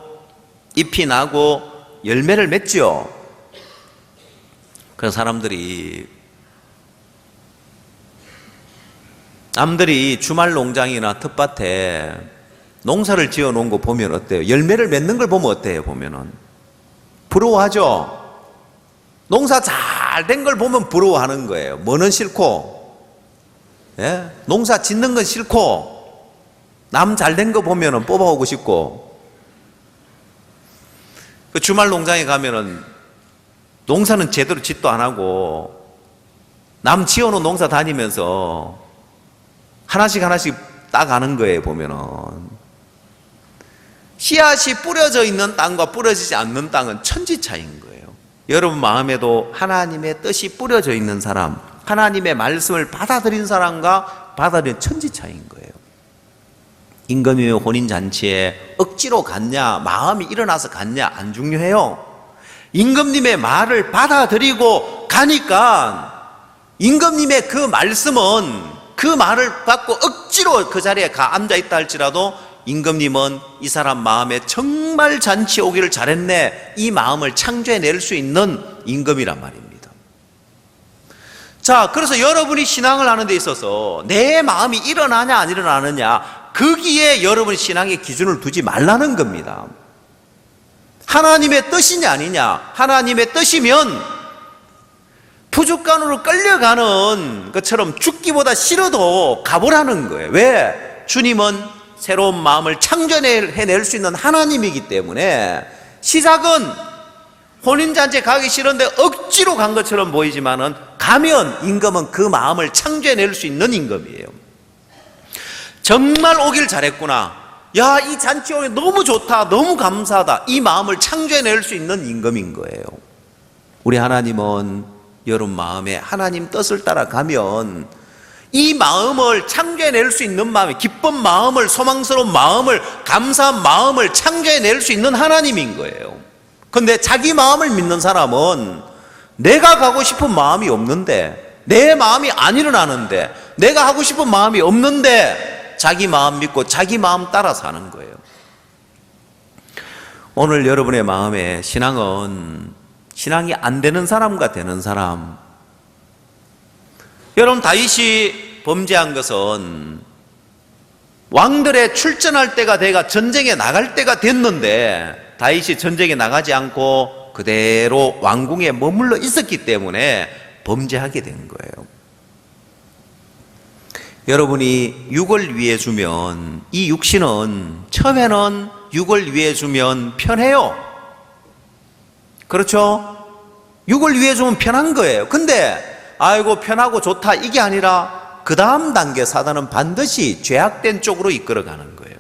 Speaker 1: 잎이 나고 열매를 맺죠. 그래서 사람들이, 남들이 주말 농장이나 텃밭에 농사를 지어 놓은 거 보면 어때요? 열매를 맺는 걸 보면 어때요? 보면은 부러워하죠. 농사 잘 된 걸 보면 부러워하는 거예요. 뭐는 싫고, 예? 농사 짓는 건 싫고, 남 잘 된 거 보면은 뽑아오고 싶고. 그 주말 농장에 가면은 농사는 제대로 짓도 안 하고 남 지어놓은 농사 다니면서 하나씩 따가는 거예요. 보면은 씨앗이 뿌려져 있는 땅과 뿌려지지 않는 땅은 천지 차이인 거예요. 여러분 마음에도 하나님의 뜻이 뿌려져 있는 사람, 하나님의 말씀을 받아들인 사람과 받아들인 천지 차이인 거예요. 임금님의 혼인잔치에 억지로 갔냐, 마음이 일어나서 갔냐, 안 중요해요. 임금님의 말을 받아들이고 가니까 임금님의 그 말씀은, 그 말을 받고 억지로 그 자리에 앉아있다 할지라도 임금님은 이 사람 마음에 정말 잔치 오기를 잘했네, 이 마음을 창조해낼 수 있는 임금이란 말입니다. 자, 그래서 여러분이 신앙을 하는 데 있어서 내 마음이 일어나냐 안 일어나느냐, 거기에 여러분 신앙의 기준을 두지 말라는 겁니다. 하나님의 뜻이냐 아니냐, 하나님의 뜻이면 부족간으로 끌려가는 것처럼 죽기보다 싫어도 가보라는 거예요. 왜? 주님은 새로운 마음을 창조해낼 수 있는 하나님이기 때문에, 시작은 혼인잔치에 가기 싫은데 억지로 간 것처럼 보이지만은 가면 임금은 그 마음을 창조해낼 수 있는 임금이에요. 정말 오길 잘했구나, 야, 이 잔치 오기 너무 좋다, 너무 감사하다, 이 마음을 창조해낼 수 있는 임금인 거예요. 우리 하나님은 여러분 마음에 하나님 뜻을 따라가면 이 마음을 창조해낼 수 있는 마음이, 기쁜 마음을, 소망스러운 마음을, 감사한 마음을 창조해낼 수 있는 하나님인 거예요. 그런데 자기 마음을 믿는 사람은 내가 가고 싶은 마음이 없는데, 내 마음이 안 일어나는데, 내가 하고 싶은 마음이 없는데 자기 마음 믿고 자기 마음 따라 사는 거예요. 오늘 여러분의 마음에 신앙은 신앙이 안 되는 사람과 되는 사람. 여러분, 다윗이 범죄한 것은 왕들의 출전할 때가 돼가 전쟁에 나갈 때가 됐는데 다윗이 전쟁에 나가지 않고 그대로 왕궁에 머물러 있었기 때문에 범죄하게 된 거예요. 여러분이 육을 위해 주면, 이 육신은 처음에는 육을 위해 주면 편해요. 그렇죠? 육을 위해 주면 편한 거예요. 근데 아이고 편하고 좋다 이게 아니라 그 다음 단계 사단은 반드시 죄악된 쪽으로 이끌어가는 거예요.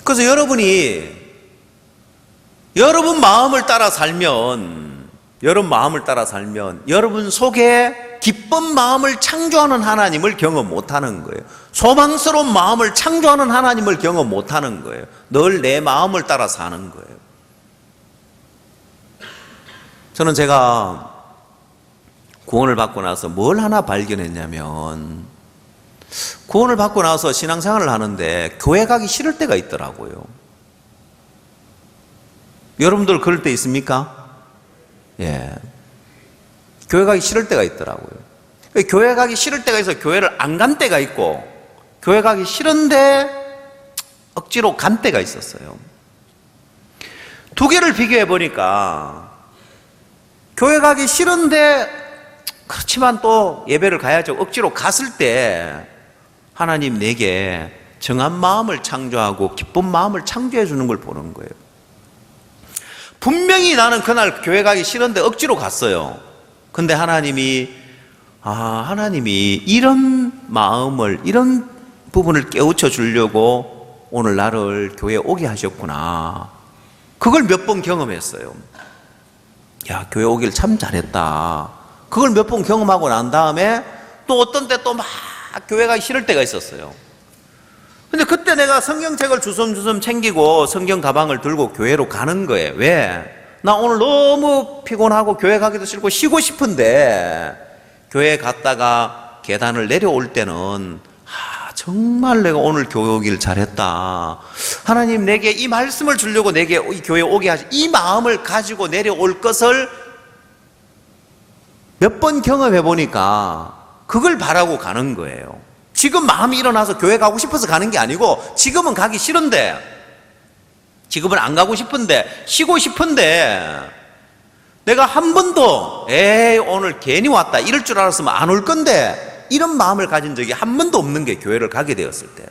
Speaker 1: 그래서 여러분이 여러분 마음을 따라 살면, 여러분 속에 기쁜 마음을 창조하는 하나님을 경험 못하는 거예요. 소망스러운 마음을 창조하는 하나님을 경험 못하는 거예요. 늘 내 마음을 따라 사는 거예요. 저는 제가 구원을 받고 나서 뭘 하나 발견했냐면, 구원을 받고 나서 신앙생활을 하는데 교회 가기 싫을 때가 있더라고요. 여러분들 그럴 때 있습니까? 예. 교회 가기 싫을 때가 있더라고요. 교회 가기 싫을 때가 있어 교회를 안 간 때가 있고, 교회 가기 싫은데 억지로 간 때가 있었어요. 두 개를 비교해 보니까, 교회 가기 싫은데 그렇지만 또 예배를 가야죠. 억지로 갔을 때 하나님 내게 정한 마음을 창조하고 기쁜 마음을 창조해 주는 걸 보는 거예요. 분명히 나는 그날 교회 가기 싫은데 억지로 갔어요. 근데 하나님이 이런 마음을, 이런 부분을 깨우쳐 주려고 오늘 나를 교회에 오게 하셨구나. 그걸 몇 번 경험했어요. 야, 교회 오길 참 잘했다. 그걸 몇 번 경험하고 난 다음에 또 어떤 때 또 막 교회 가기 싫을 때가 있었어요. 근데 그때 내가 성경책을 주섬주섬 챙기고 성경 가방을 들고 교회로 가는 거예요. 왜? 나 오늘 너무 피곤하고 교회 가기도 싫고 쉬고 싶은데, 교회 갔다가 계단을 내려올 때는 정말 내가 오늘 교회 오길 잘했다. 하나님 내게 이 말씀을 주려고 내게 이 교회에 오게 하시, 이 마음을 가지고 내려올 것을 몇 번 경험해 보니까 그걸 바라고 가는 거예요. 지금 마음이 일어나서 교회 가고 싶어서 가는 게 아니고, 지금은 가기 싫은데, 지금은 안 가고 싶은데, 쉬고 싶은데, 내가 한 번도 오늘 괜히 왔다 이럴 줄 알았으면 안 올 건데, 이런 마음을 가진 적이 한 번도 없는 게 교회를 가게 되었을 때,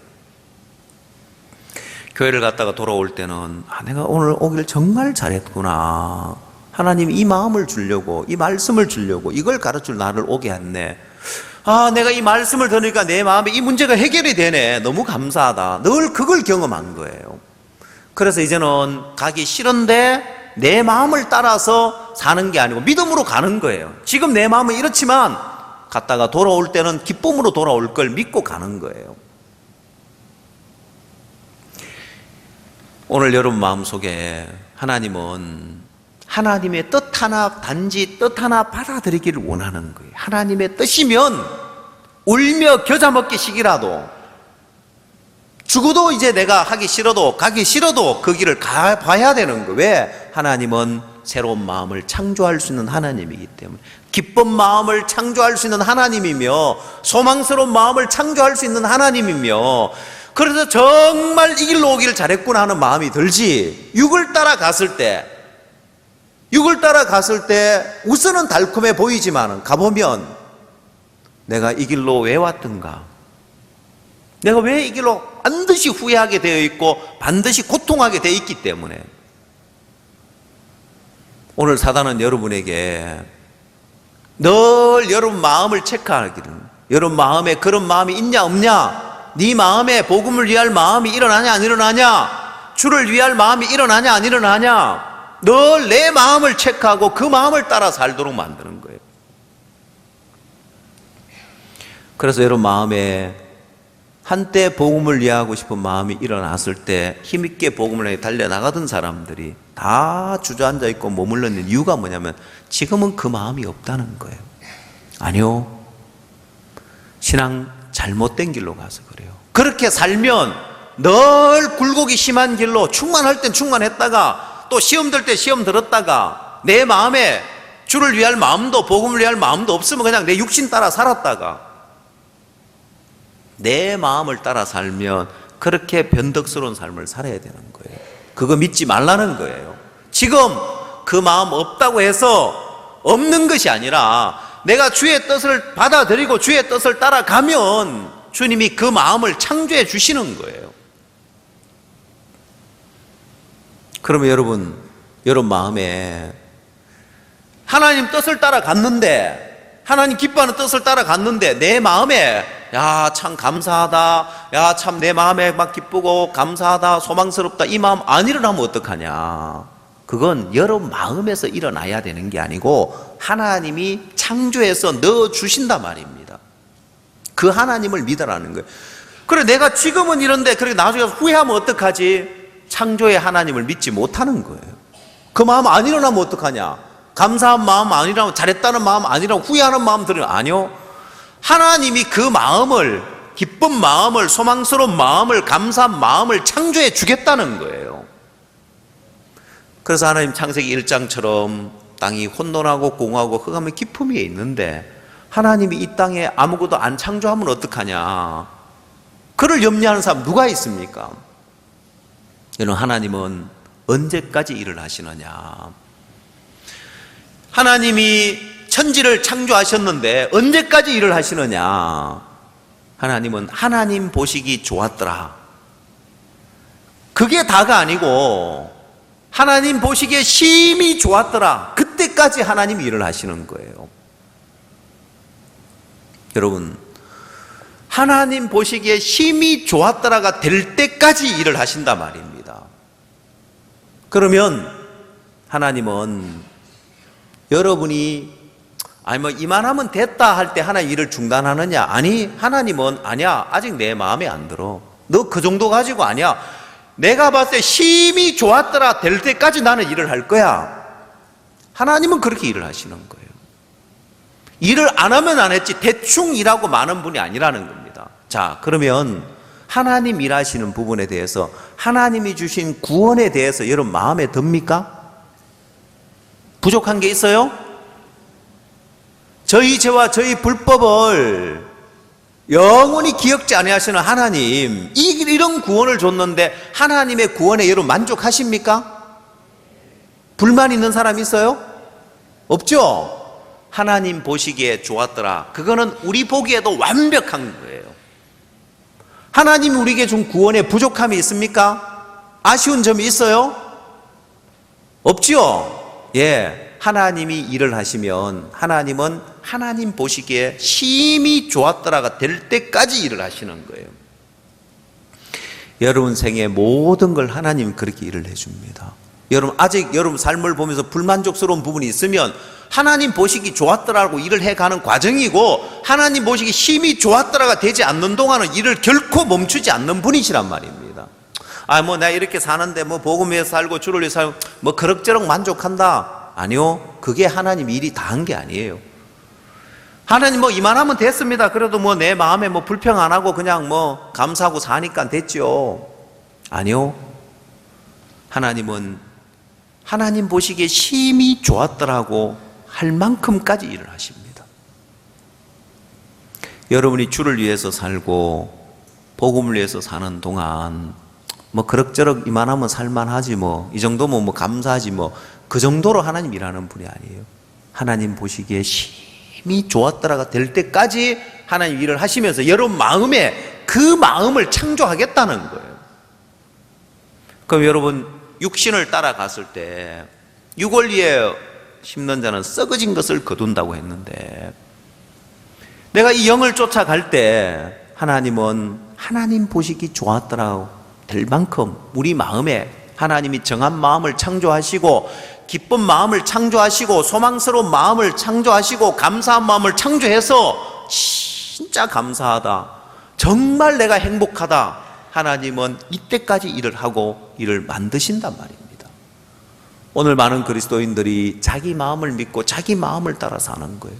Speaker 1: 교회를 갔다가 돌아올 때는 내가 오늘 오길 정말 잘했구나. 하나님 이 마음을 주려고, 이 말씀을 주려고, 이걸 가르칠 나를 오게 했네. 내가 이 말씀을 들으니까 내 마음에 이 문제가 해결이 되네. 너무 감사하다. 늘 그걸 경험한 거예요. 그래서 이제는 가기 싫은데 내 마음을 따라서 사는 게 아니고 믿음으로 가는 거예요. 지금 내 마음은 이렇지만 갔다가 돌아올 때는 기쁨으로 돌아올 걸 믿고 가는 거예요. 오늘 여러분 마음속에 하나님은 하나님의 뜻 하나, 단지 뜻 하나 받아들이기를 원하는 거예요. 하나님의 뜻이면 울며 겨자 먹기 식이라도, 죽어도 이제 내가 하기 싫어도 가기 싫어도 그 길을 가봐야 되는 거예요. 왜? 하나님은 새로운 마음을 창조할 수 있는 하나님이기 때문에, 기쁜 마음을 창조할 수 있는 하나님이며 소망스러운 마음을 창조할 수 있는 하나님이며, 그래서 정말 이 길로 오기를 잘했구나 하는 마음이 들지, 육을 따라갔을 때 우선은 달콤해 보이지만 가보면 내가 이 길로 왜 왔던가, 내가 왜 이 길로 반드시 후회하게 되어 있고 반드시 고통하게 되어 있기 때문에, 오늘 사단은 여러분에게 늘 여러분 마음을 체크하기를, 여러분 마음에 그런 마음이 있냐 없냐, 네 마음에 복음을 위할 마음이 일어나냐 안 일어나냐, 주를 위할 마음이 일어나냐 안 일어나냐, 늘 내 마음을 체크하고 그 마음을 따라 살도록 만드는 거예요. 그래서 여러분 마음에 한때 복음을 위하고 싶은 마음이 일어났을 때 힘있게 복음을 향해 달려나가던 사람들이 다 주저앉아 있고 머물러 있는 이유가 뭐냐면, 지금은 그 마음이 없다는 거예요. 아니요, 신앙 잘못된 길로 가서 그래요. 그렇게 살면 늘 굴곡이 심한 길로, 충만할 땐 충만했다가 또 시험 들 때 시험 들었다가, 내 마음에 주를 위할 마음도 복음을 위할 마음도 없으면 그냥 내 육신 따라 살았다가, 내 마음을 따라 살면 그렇게 변덕스러운 삶을 살아야 되는 거예요. 그거 믿지 말라는 거예요. 지금 그 마음 없다고 해서 없는 것이 아니라, 내가 주의 뜻을 받아들이고 주의 뜻을 따라가면 주님이 그 마음을 창조해 주시는 거예요. 그러면 여러분 마음에 하나님 뜻을 따라갔는데, 하나님 기뻐하는 뜻을 따라갔는데 내 마음에 참 감사하다, 참 내 마음에 막 기쁘고 감사하다, 소망스럽다, 이 마음 안 일어나면 어떡하냐. 그건 여러분 마음에서 일어나야 되는 게 아니고 하나님이 창조해서 넣어주신단 말입니다. 그 하나님을 믿으라는 거예요. 그래, 내가 지금은 이런데 그렇게 나중에 후회하면 어떡하지? 창조의 하나님을 믿지 못하는 거예요. 그 마음 안 일어나면 어떡하냐? 감사한 마음 아니라, 잘했다는 마음 아니라 후회하는 마음 들어요? 아니요. 하나님이 그 마음을, 기쁜 마음을, 소망스러운 마음을, 감사한 마음을 창조해 주겠다는 거예요. 그래서 하나님 창세기 1장처럼 땅이 혼돈하고 공허하고 흑암의 깊음 위에 있는데 하나님이 이 땅에 아무것도 안 창조하면 어떡하냐, 그를 염려하는 사람 누가 있습니까? 여러분, 하나님은 언제까지 일을 하시느냐? 하나님이 천지를 창조하셨는데 언제까지 일을 하시느냐? 하나님은 하나님 보시기 좋았더라, 그게 다가 아니고 하나님 보시기에 심히 좋았더라, 그때까지 하나님이 일을 하시는 거예요. 여러분, 하나님 보시기에 심히 좋았더라가 될 때까지 일을 하신단 말입니다. 그러면 하나님은 여러분이 이만하면 됐다 할 때 하나님 일을 중단하느냐? 아니, 하나님은 아니야, 아직 내 마음에 안 들어, 너 그 정도 가지고 아니야, 내가 봤을 때 심히 좋았더라 될 때까지 나는 일을 할 거야. 하나님은 그렇게 일을 하시는 거예요. 일을 안 하면 안 했지 대충 일하고 마는 분이 아니라는 겁니다. 자, 그러면 하나님 일하시는 부분에 대해서, 하나님이 주신 구원에 대해서 여러분 마음에 듭니까? 부족한 게 있어요? 저희 죄와 저희 불법을 영원히 기억지 아니하시는 하나님, 이런 구원을 줬는데 하나님의 구원에 여러분 만족하십니까? 불만 있는 사람 있어요? 없죠? 하나님 보시기에 좋았더라, 그거는 우리 보기에도 완벽한 거예요. 하나님이 우리에게 준 구원에 부족함이 있습니까? 아쉬운 점이 있어요? 없죠? 예, 하나님이 일을 하시면 하나님은 하나님 보시기에 심히 좋았더라가 될 때까지 일을 하시는 거예요. 여러분 생애 모든 걸 하나님 그렇게 일을 해줍니다. 여러분 아직 여러분 삶을 보면서 불만족스러운 부분이 있으면 하나님 보시기 좋았더라고 일을 해가는 과정이고, 하나님 보시기 심히 좋았더라가 되지 않는 동안은 일을 결코 멈추지 않는 분이시란 말입니다. 내가 이렇게 사는데 복음 위해서 살고 주를 위해서 살고 그럭저럭 만족한다, 아니요, 그게 하나님 일이 다 한 게 아니에요. 하나님 이만하면 됐습니다, 그래도 내 마음에 불평 안 하고 그냥 감사하고 사니까 됐죠. 아니요, 하나님은 하나님 보시기에 심히 좋았더라고 할 만큼까지 일을 하십니다. 여러분이 주를 위해서 살고 복음을 위해서 사는 동안 그럭저럭 이만하면 살만하지 이 정도면 감사하지 그 정도로 하나님 일하는 분이 아니에요. 하나님 보시기에 심히 좋았더라가 될 때까지 하나님 일을 하시면서 여러분 마음에 그 마음을 창조하겠다는 거예요. 그럼 여러분 육신을 따라갔을 때 육원리에 심는 자는 썩어진 것을 거둔다고 했는데, 내가 이 영을 쫓아갈 때 하나님은 하나님 보시기 좋았더라고 될 만큼 우리 마음에 하나님이 정한 마음을 창조하시고, 기쁜 마음을 창조하시고, 소망스러운 마음을 창조하시고, 감사한 마음을 창조해서 진짜 감사하다, 정말 내가 행복하다, 하나님은 이때까지 일을 하고 일을 만드신단 말입니다. 오늘 많은 그리스도인들이 자기 마음을 믿고 자기 마음을 따라 사는 거예요.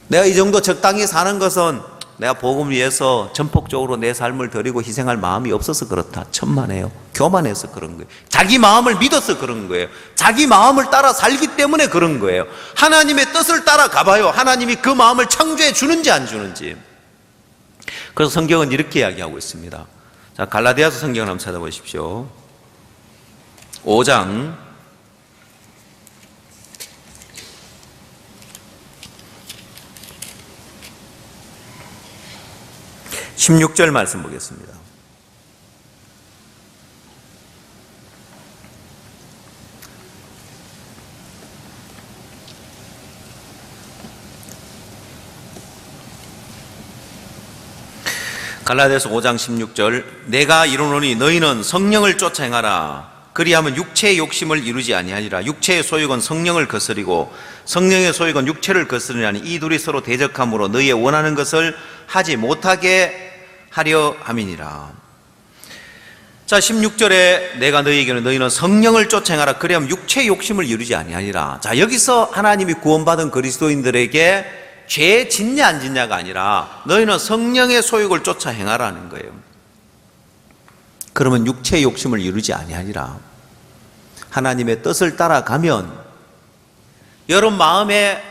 Speaker 1: 내가 이 정도 적당히 사는 것은 내가 복음을 위해서 전폭적으로 내 삶을 드리고 희생할 마음이 없어서 그렇다, 천만에요. 교만해서 그런 거예요. 자기 마음을 믿어서 그런 거예요. 자기 마음을 따라 살기 때문에 그런 거예요. 하나님의 뜻을 따라 가봐요. 하나님이 그 마음을 창조해 주는지 안 주는지. 그래서 성경은 이렇게 이야기하고 있습니다. 자, 갈라디아서 성경을 한번 찾아보십시오. 5장 16절 말씀 보겠습니다. 갈라디아서 5장 16절, 내가 이르노니 너희는 성령을 쫓아 행하라. 그리하면 육체의 욕심을 이루지 아니하리라. 육체의 소욕은 성령을 거스리고 성령의 소욕은 육체를 거스르니 이 둘이 서로 대적함으로 너희의 원하는 것을 하지 못하게 하려 함이니라. 자, 16절에 내가 너희에게는 너희는 성령을 쫓아 행하라. 그래야면 육체의 욕심을 이루지 아니하니라. 자, 여기서 하나님이 구원받은 그리스도인들에게 죄 짓냐 안 짓냐가 아니라 너희는 성령의 소욕을 쫓아 행하라는 거예요. 그러면 육체의 욕심을 이루지 아니하니라. 하나님의 뜻을 따라가면 여러분 마음에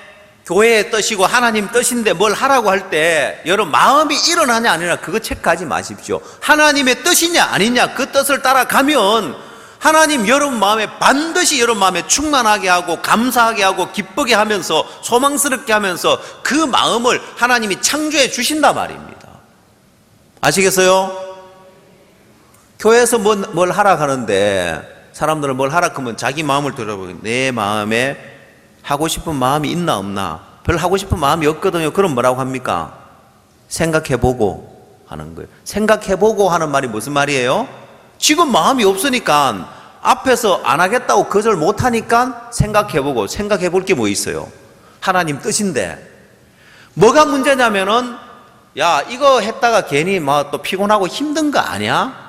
Speaker 1: 교회의 뜻이고 하나님 뜻인데 뭘 하라고 할 때 여러분 마음이 일어나냐 아니냐 그거 체크하지 마십시오. 하나님의 뜻이냐 아니냐 그 뜻을 따라가면 하나님 여러분 마음에 반드시 여러분 마음에 충만하게 하고 감사하게 하고 기쁘게 하면서 소망스럽게 하면서 그 마음을 하나님이 창조해 주신단 말입니다. 아시겠어요? 교회에서 뭘 하라 하는데 사람들은 뭘 하라 하면 자기 마음을 들어보면 내 마음에 하고 싶은 마음이 있나 없나? 별로 하고 싶은 마음이 없거든요. 그럼 뭐라고 합니까? 생각해보고 하는 거예요. 생각해보고 하는 말이 무슨 말이에요? 지금 마음이 없으니까 앞에서 안 하겠다고 거절 못하니까 생각해보고. 생각해볼 게 뭐 있어요? 하나님 뜻인데 뭐가 문제냐면은 야 이거 했다가 괜히 막 또 피곤하고 힘든 거 아니야?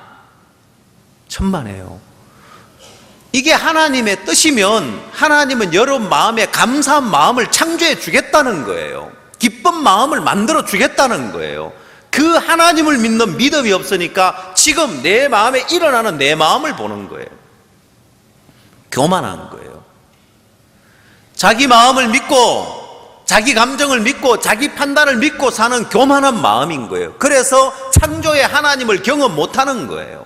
Speaker 1: 천만에요. 이게 하나님의 뜻이면 하나님은 여러분 마음에 감사한 마음을 창조해 주겠다는 거예요. 기쁜 마음을 만들어 주겠다는 거예요. 그 하나님을 믿는 믿음이 없으니까 지금 내 마음에 일어나는 내 마음을 보는 거예요. 교만한 거예요. 자기 마음을 믿고 자기 감정을 믿고 자기 판단을 믿고 사는 교만한 마음인 거예요. 그래서 창조의 하나님을 경험 못하는 거예요.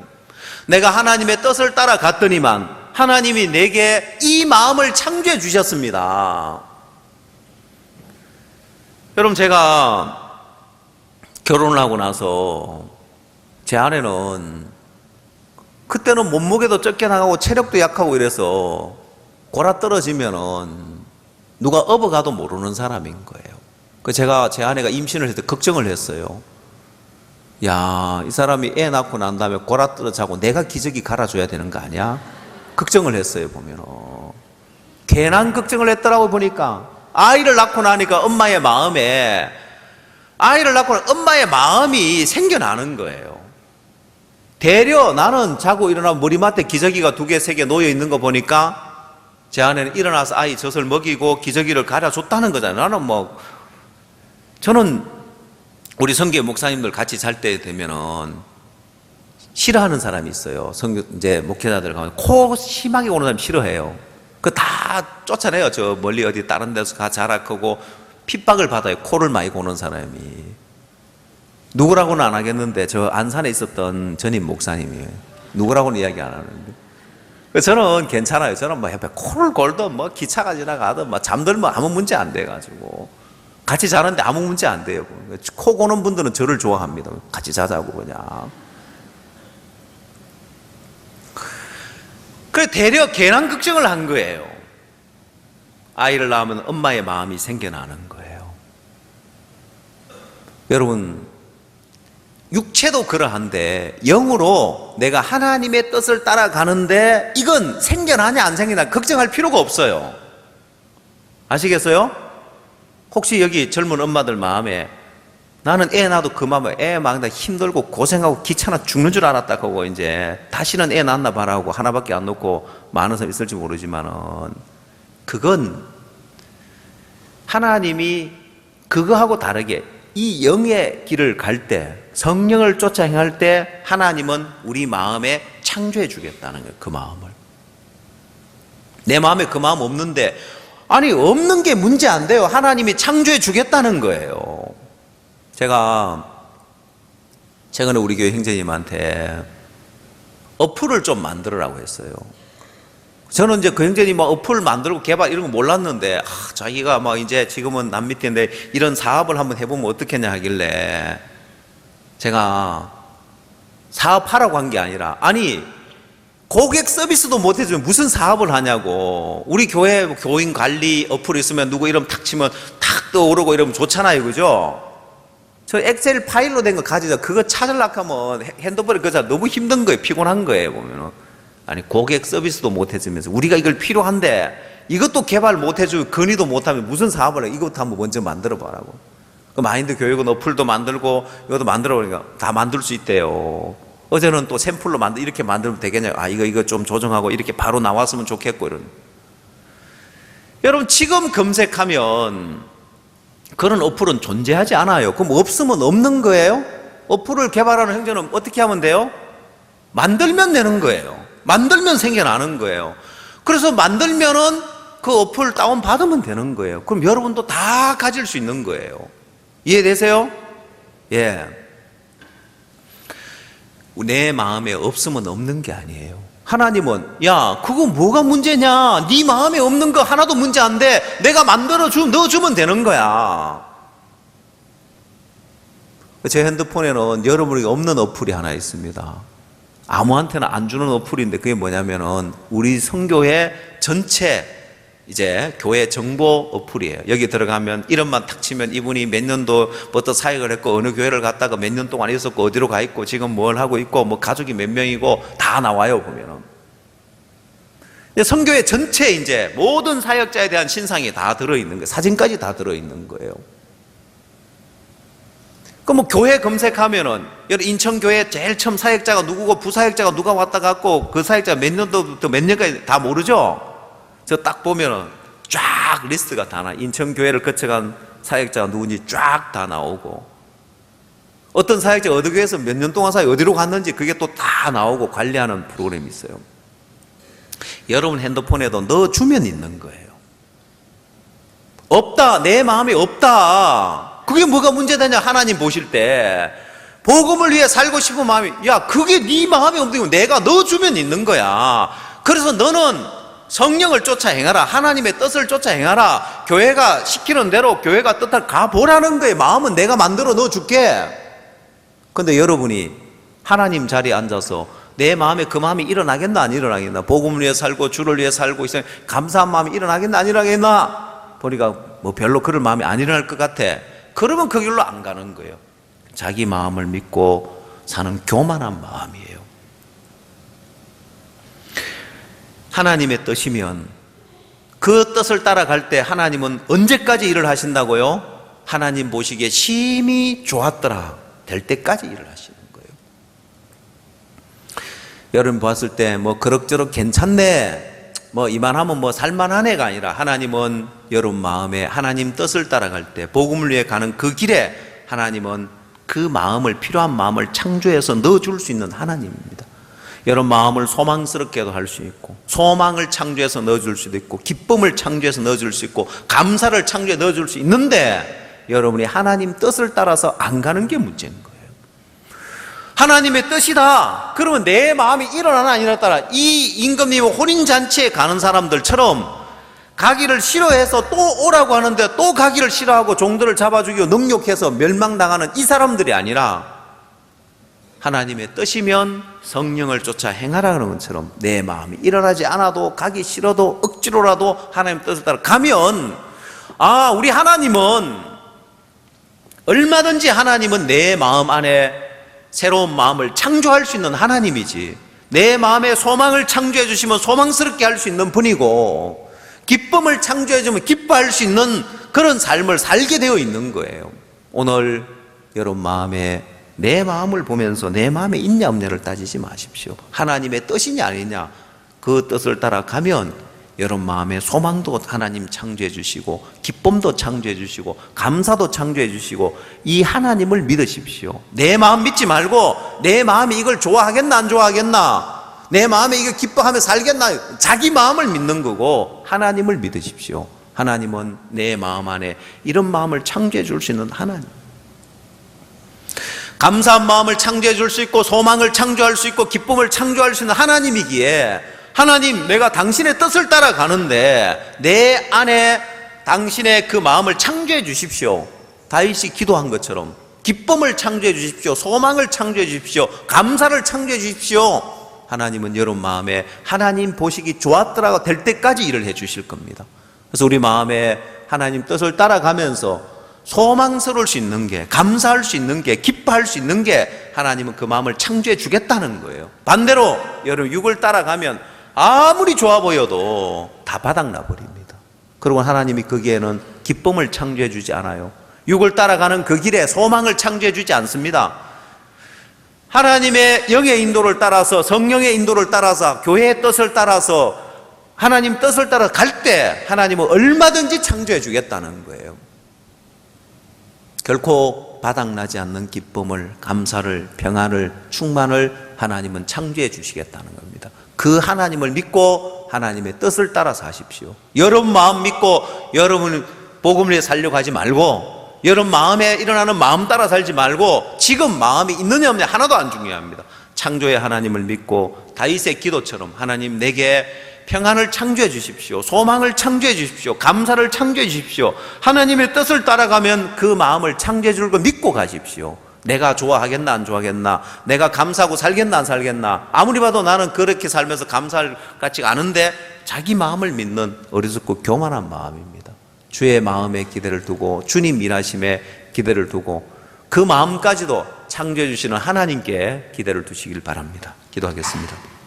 Speaker 1: 내가 하나님의 뜻을 따라갔더니만 하나님이 내게 이 마음을 창조해 주셨습니다. 여러분 제가 결혼을 하고 나서 제 아내는 그때는 몸무게도 적게 나가고 체력도 약하고 이래서 골아 떨어지면은 누가 업어가도 모르는 사람인 거예요. 그 제가 제 아내가 임신을 할 때 걱정을 했어요. 야, 이 사람이 애 낳고 난 다음에 골아 떨어지고 내가 기저귀 갈아줘야 되는 거 아니야? 걱정을 했어요. 보면은 괜한 걱정을 했더라고. 보니까 아이를 낳고 나니까 엄마의 마음에 아이를 낳고 나니까 엄마의 마음이 생겨나는 거예요. 되려 나는 자고 일어나면 머리맡에 기저귀가 2개, 3개 놓여 있는 거 보니까 제 아내는 일어나서 아이 젖을 먹이고 기저귀를 갈아줬다는 거잖아요. 나는 저는 우리 성교 목사님들 같이 잘 때 되면은 싫어하는 사람이 있어요. 이제 목회자들 가면 코 심하게 오는 사람 싫어해요. 그 다 쫓아내요. 저 멀리 어디 다른 데서 가 자락하고 핍박을 받아요. 코를 많이 고는 사람이. 누구라고는 안 하겠는데 저 안산에 있었던 전임 목사님이에요. 누구라고는 이야기 안 하는데. 저는 괜찮아요. 저는 옆에 코를 골든 기차가 지나가든 잠들면 아무 문제 안 돼가지고 같이 자는데 아무 문제 안 돼요. 코 고는 분들은 저를 좋아합니다. 같이 자자고 그냥. 그래 되려 괜한 걱정을 한 거예요. 아이를 낳으면 엄마의 마음이 생겨나는 거예요. 여러분 육체도 그러한데 영으로 내가 하나님의 뜻을 따라가는데 이건 생겨나냐 안 생겨나냐 걱정할 필요가 없어요. 아시겠어요? 혹시 여기 젊은 엄마들 마음에 나는 애 낳아도 그 마음에 애 막 힘들고 고생하고 귀찮아 죽는 줄 알았다 하고 이제 다시는 애 낳나 봐라고 하나밖에 안 놓고 많은 사람이 있을지 모르지만은 그건 하나님이 그거하고 다르게 이 영의 길을 갈 때 성령을 쫓아 행할 때 하나님은 우리 마음에 창조해 주겠다는 거예요. 그 마음을. 내 마음에 그 마음 없는데 아니 없는 게 문제 안 돼요. 하나님이 창조해 주겠다는 거예요. 제가 최근에 우리 교회 형제님한테 어플을 좀 만들으라고 했어요. 저는 이제 그 형제님 어플 만들고 개발 이런 거 몰랐는데 자기가 이제 지금은 남 밑인데 이런 사업을 한번 해보면 어떻겠냐 하길래 제가 사업하라고 한 게 아니라 아니 고객 서비스도 못 해주면 무슨 사업을 하냐고. 우리 교회 교인 관리 어플 있으면 누구 이름 탁 치면 탁 떠오르고 이러면 좋잖아요. 그죠? 저 엑셀 파일로 된 거 가지자 그거 찾으려고 하면 핸드폰에 그자 너무 힘든 거예요. 피곤한 거예요. 보면은 아니 고객 서비스도 못 해주면서 우리가 이걸 필요한데 이것도 개발 못 해주고 건의도 못하면 무슨 사업을 해. 이것도 한번 먼저 만들어 보라고. 그 마인드 교육은 어플도 만들고 이것도 만들어 보니까 다 만들 수 있대요. 어제는 또 샘플로 이렇게 만들면 되겠냐. 이거 좀 조정하고 이렇게 바로 나왔으면 좋겠고, 이런. 여러분, 지금 검색하면 그런 어플은 존재하지 않아요. 그럼 없으면 없는 거예요? 어플을 개발하는 행정은 어떻게 하면 돼요? 만들면 되는 거예요. 만들면 생겨나는 거예요. 그래서 만들면은 그 어플 다운받으면 되는 거예요. 그럼 여러분도 다 가질 수 있는 거예요. 이해되세요? 예. 내 마음에 없으면 없는 게 아니에요. 하나님은 야, 그거 뭐가 문제냐? 네 마음에 없는 거 하나도 문제 안 돼. 내가 넣어주면 되는 거야. 제 핸드폰에는 여러분에게 없는 어플이 하나 있습니다. 아무한테나 안 주는 어플인데 그게 뭐냐면은 우리 성교회 전체 이제 교회 정보 어플이에요. 여기 들어가면 이름만 탁 치면 이분이 몇 년도부터 사역을 했고 어느 교회를 갔다가 몇 년 동안 있었고 어디로 가 있고 지금 뭘 하고 있고 뭐 가족이 몇 명이고 다 나와요, 보면은. 성교회 전체 이제 모든 사역자에 대한 신상이 다 들어있는 거예요. 사진까지 다 들어있는 거예요. 그 뭐 교회 검색하면은 인천교회 제일 처음 사역자가 누구고 부사역자가 누가 왔다 갔고 그 사역자가 몇 년도부터 몇 년까지 다 모르죠? 저 딱 보면은 쫙 리스트가 다 나. 인천교회를 거쳐간 사역자가 누군지 쫙 다 나오고 어떤 사역자가 어디 교회에서 몇 년 동안 사역 어디로 갔는지 그게 또 다 나오고 관리하는 프로그램이 있어요. 여러분 핸드폰에도 넣어주면 있는 거예요. 없다, 내 마음이 없다. 그게 뭐가 문제되냐? 하나님 보실 때 복음을 위해 살고 싶은 마음이, 야, 그게 네 마음에 없는 거 내가 넣어주면 있는 거야. 그래서 너는 성령을 쫓아 행하라. 하나님의 뜻을 쫓아 행하라. 교회가 시키는 대로 교회가 뜻을 가보라는 거예요. 마음은 내가 만들어 넣어줄게. 근데 여러분이 하나님 자리에 앉아서 내 마음에 그 마음이 일어나겠나 안 일어나겠나? 복음을 위해 살고 주를 위해 살고 있으면 감사한 마음이 일어나겠나 안 일어나겠나? 보니까 뭐 별로 그럴 마음이 안 일어날 것 같아. 그러면 그 길로 안 가는 거예요. 자기 마음을 믿고 사는 교만한 마음이에요. 하나님의 뜻이면 그 뜻을 따라갈 때 하나님은 언제까지 일을 하신다고요? 하나님 보시기에 심히 좋았더라 될 때까지 일을 하시는 거예요. 여러분 봤을 때 뭐 그럭저럭 괜찮네, 뭐 이만하면 뭐 살만하네가 아니라 하나님은 여러분 마음에 하나님 뜻을 따라갈 때 복음을 위해 가는 그 길에 하나님은 그 마음을, 필요한 마음을 창조해서 넣어줄 수 있는 하나님입니다. 여러분 마음을 소망스럽게도 할 수 있고 소망을 창조해서 넣어줄 수도 있고 기쁨을 창조해서 넣어줄 수 있고 감사를 창조해 넣어줄 수 있는데 여러분이 하나님 뜻을 따라서 안 가는 게 문제인 거예요. 하나님의 뜻이다. 그러면 내 마음이 일어나나 안 일어나나 따라 이 임금님 혼인잔치에 가는 사람들처럼 가기를 싫어해서 또 오라고 하는데 또 가기를 싫어하고 종들을 잡아 죽이고 능욕해서 멸망당하는 이 사람들이 아니라 하나님의 뜻이면 성령을 쫓아 행하라는 것처럼 내 마음이 일어나지 않아도 가기 싫어도 억지로라도 하나님 뜻을 따라 가면 우리 하나님은 얼마든지 하나님은 내 마음 안에 새로운 마음을 창조할 수 있는 하나님이지 내 마음에 소망을 창조해 주시면 소망스럽게 할 수 있는 분이고 기쁨을 창조해 주면 기뻐할 수 있는 그런 삶을 살게 되어 있는 거예요. 오늘 여러분 마음에 내 마음을 보면서 내 마음에 있냐 없냐를 따지지 마십시오. 하나님의 뜻이냐 아니냐 그 뜻을 따라가면 여러분 마음에 소망도 하나님 창조해 주시고 기쁨도 창조해 주시고 감사도 창조해 주시고 이 하나님을 믿으십시오. 내 마음 믿지 말고 내 마음이 이걸 좋아하겠나 안 좋아하겠나, 내 마음에 이거 기뻐하며 살겠나, 자기 마음을 믿는 거고 하나님을 믿으십시오. 하나님은 내 마음 안에 이런 마음을 창조해 줄 수 있는 하나님, 감사한 마음을 창조해 줄 수 있고 소망을 창조할 수 있고 기쁨을 창조할 수 있는 하나님이기에 하나님 내가 당신의 뜻을 따라가는데 내 안에 당신의 그 마음을 창조해 주십시오. 다윗이 기도한 것처럼 기쁨을 창조해 주십시오. 소망을 창조해 주십시오. 감사를 창조해 주십시오. 하나님은 여러분 마음에 하나님 보시기 좋았더라고 될 때까지 일을 해 주실 겁니다. 그래서 우리 마음에 하나님 뜻을 따라가면서 소망스러울 수 있는 게, 감사할 수 있는 게, 기뻐할 수 있는 게 하나님은 그 마음을 창조해 주겠다는 거예요. 반대로 여러분 육을 따라가면 아무리 좋아 보여도 다 바닥나 버립니다. 그리고 하나님이 거기에는 기쁨을 창조해 주지 않아요. 육을 따라가는 그 길에 소망을 창조해 주지 않습니다. 하나님의 영의 인도를 따라서, 성령의 인도를 따라서, 교회의 뜻을 따라서, 하나님 뜻을 따라 갈 때 하나님은 얼마든지 창조해 주겠다는 거예요. 결코 바닥나지 않는 기쁨을, 감사를, 평안을, 충만을 하나님은 창조해 주시겠다는 겁니다. 그 하나님을 믿고 하나님의 뜻을 따라 사십시오. 여러분 마음 믿고 여러분 복음을 위해 살려고 하지 말고, 여러분 마음에 일어나는 마음 따라 살지 말고, 지금 마음이 있느냐 없느냐 하나도 안 중요합니다. 창조의 하나님을 믿고 다윗의 기도처럼 하나님 내게 평안을 창조해 주십시오. 소망을 창조해 주십시오. 감사를 창조해 주십시오. 하나님의 뜻을 따라가면 그 마음을 창조해 줄 거 믿고 가십시오. 내가 좋아하겠나 안 좋아하겠나, 내가 감사하고 살겠나 안 살겠나, 아무리 봐도 나는 그렇게 살면서 감사할 것 같지가 않은데, 자기 마음을 믿는 어리석고 교만한 마음입니다. 주의 마음에 기대를 두고 주님 일하심에 기대를 두고 그 마음까지도 창조해 주시는 하나님께 기대를 두시길 바랍니다. 기도하겠습니다.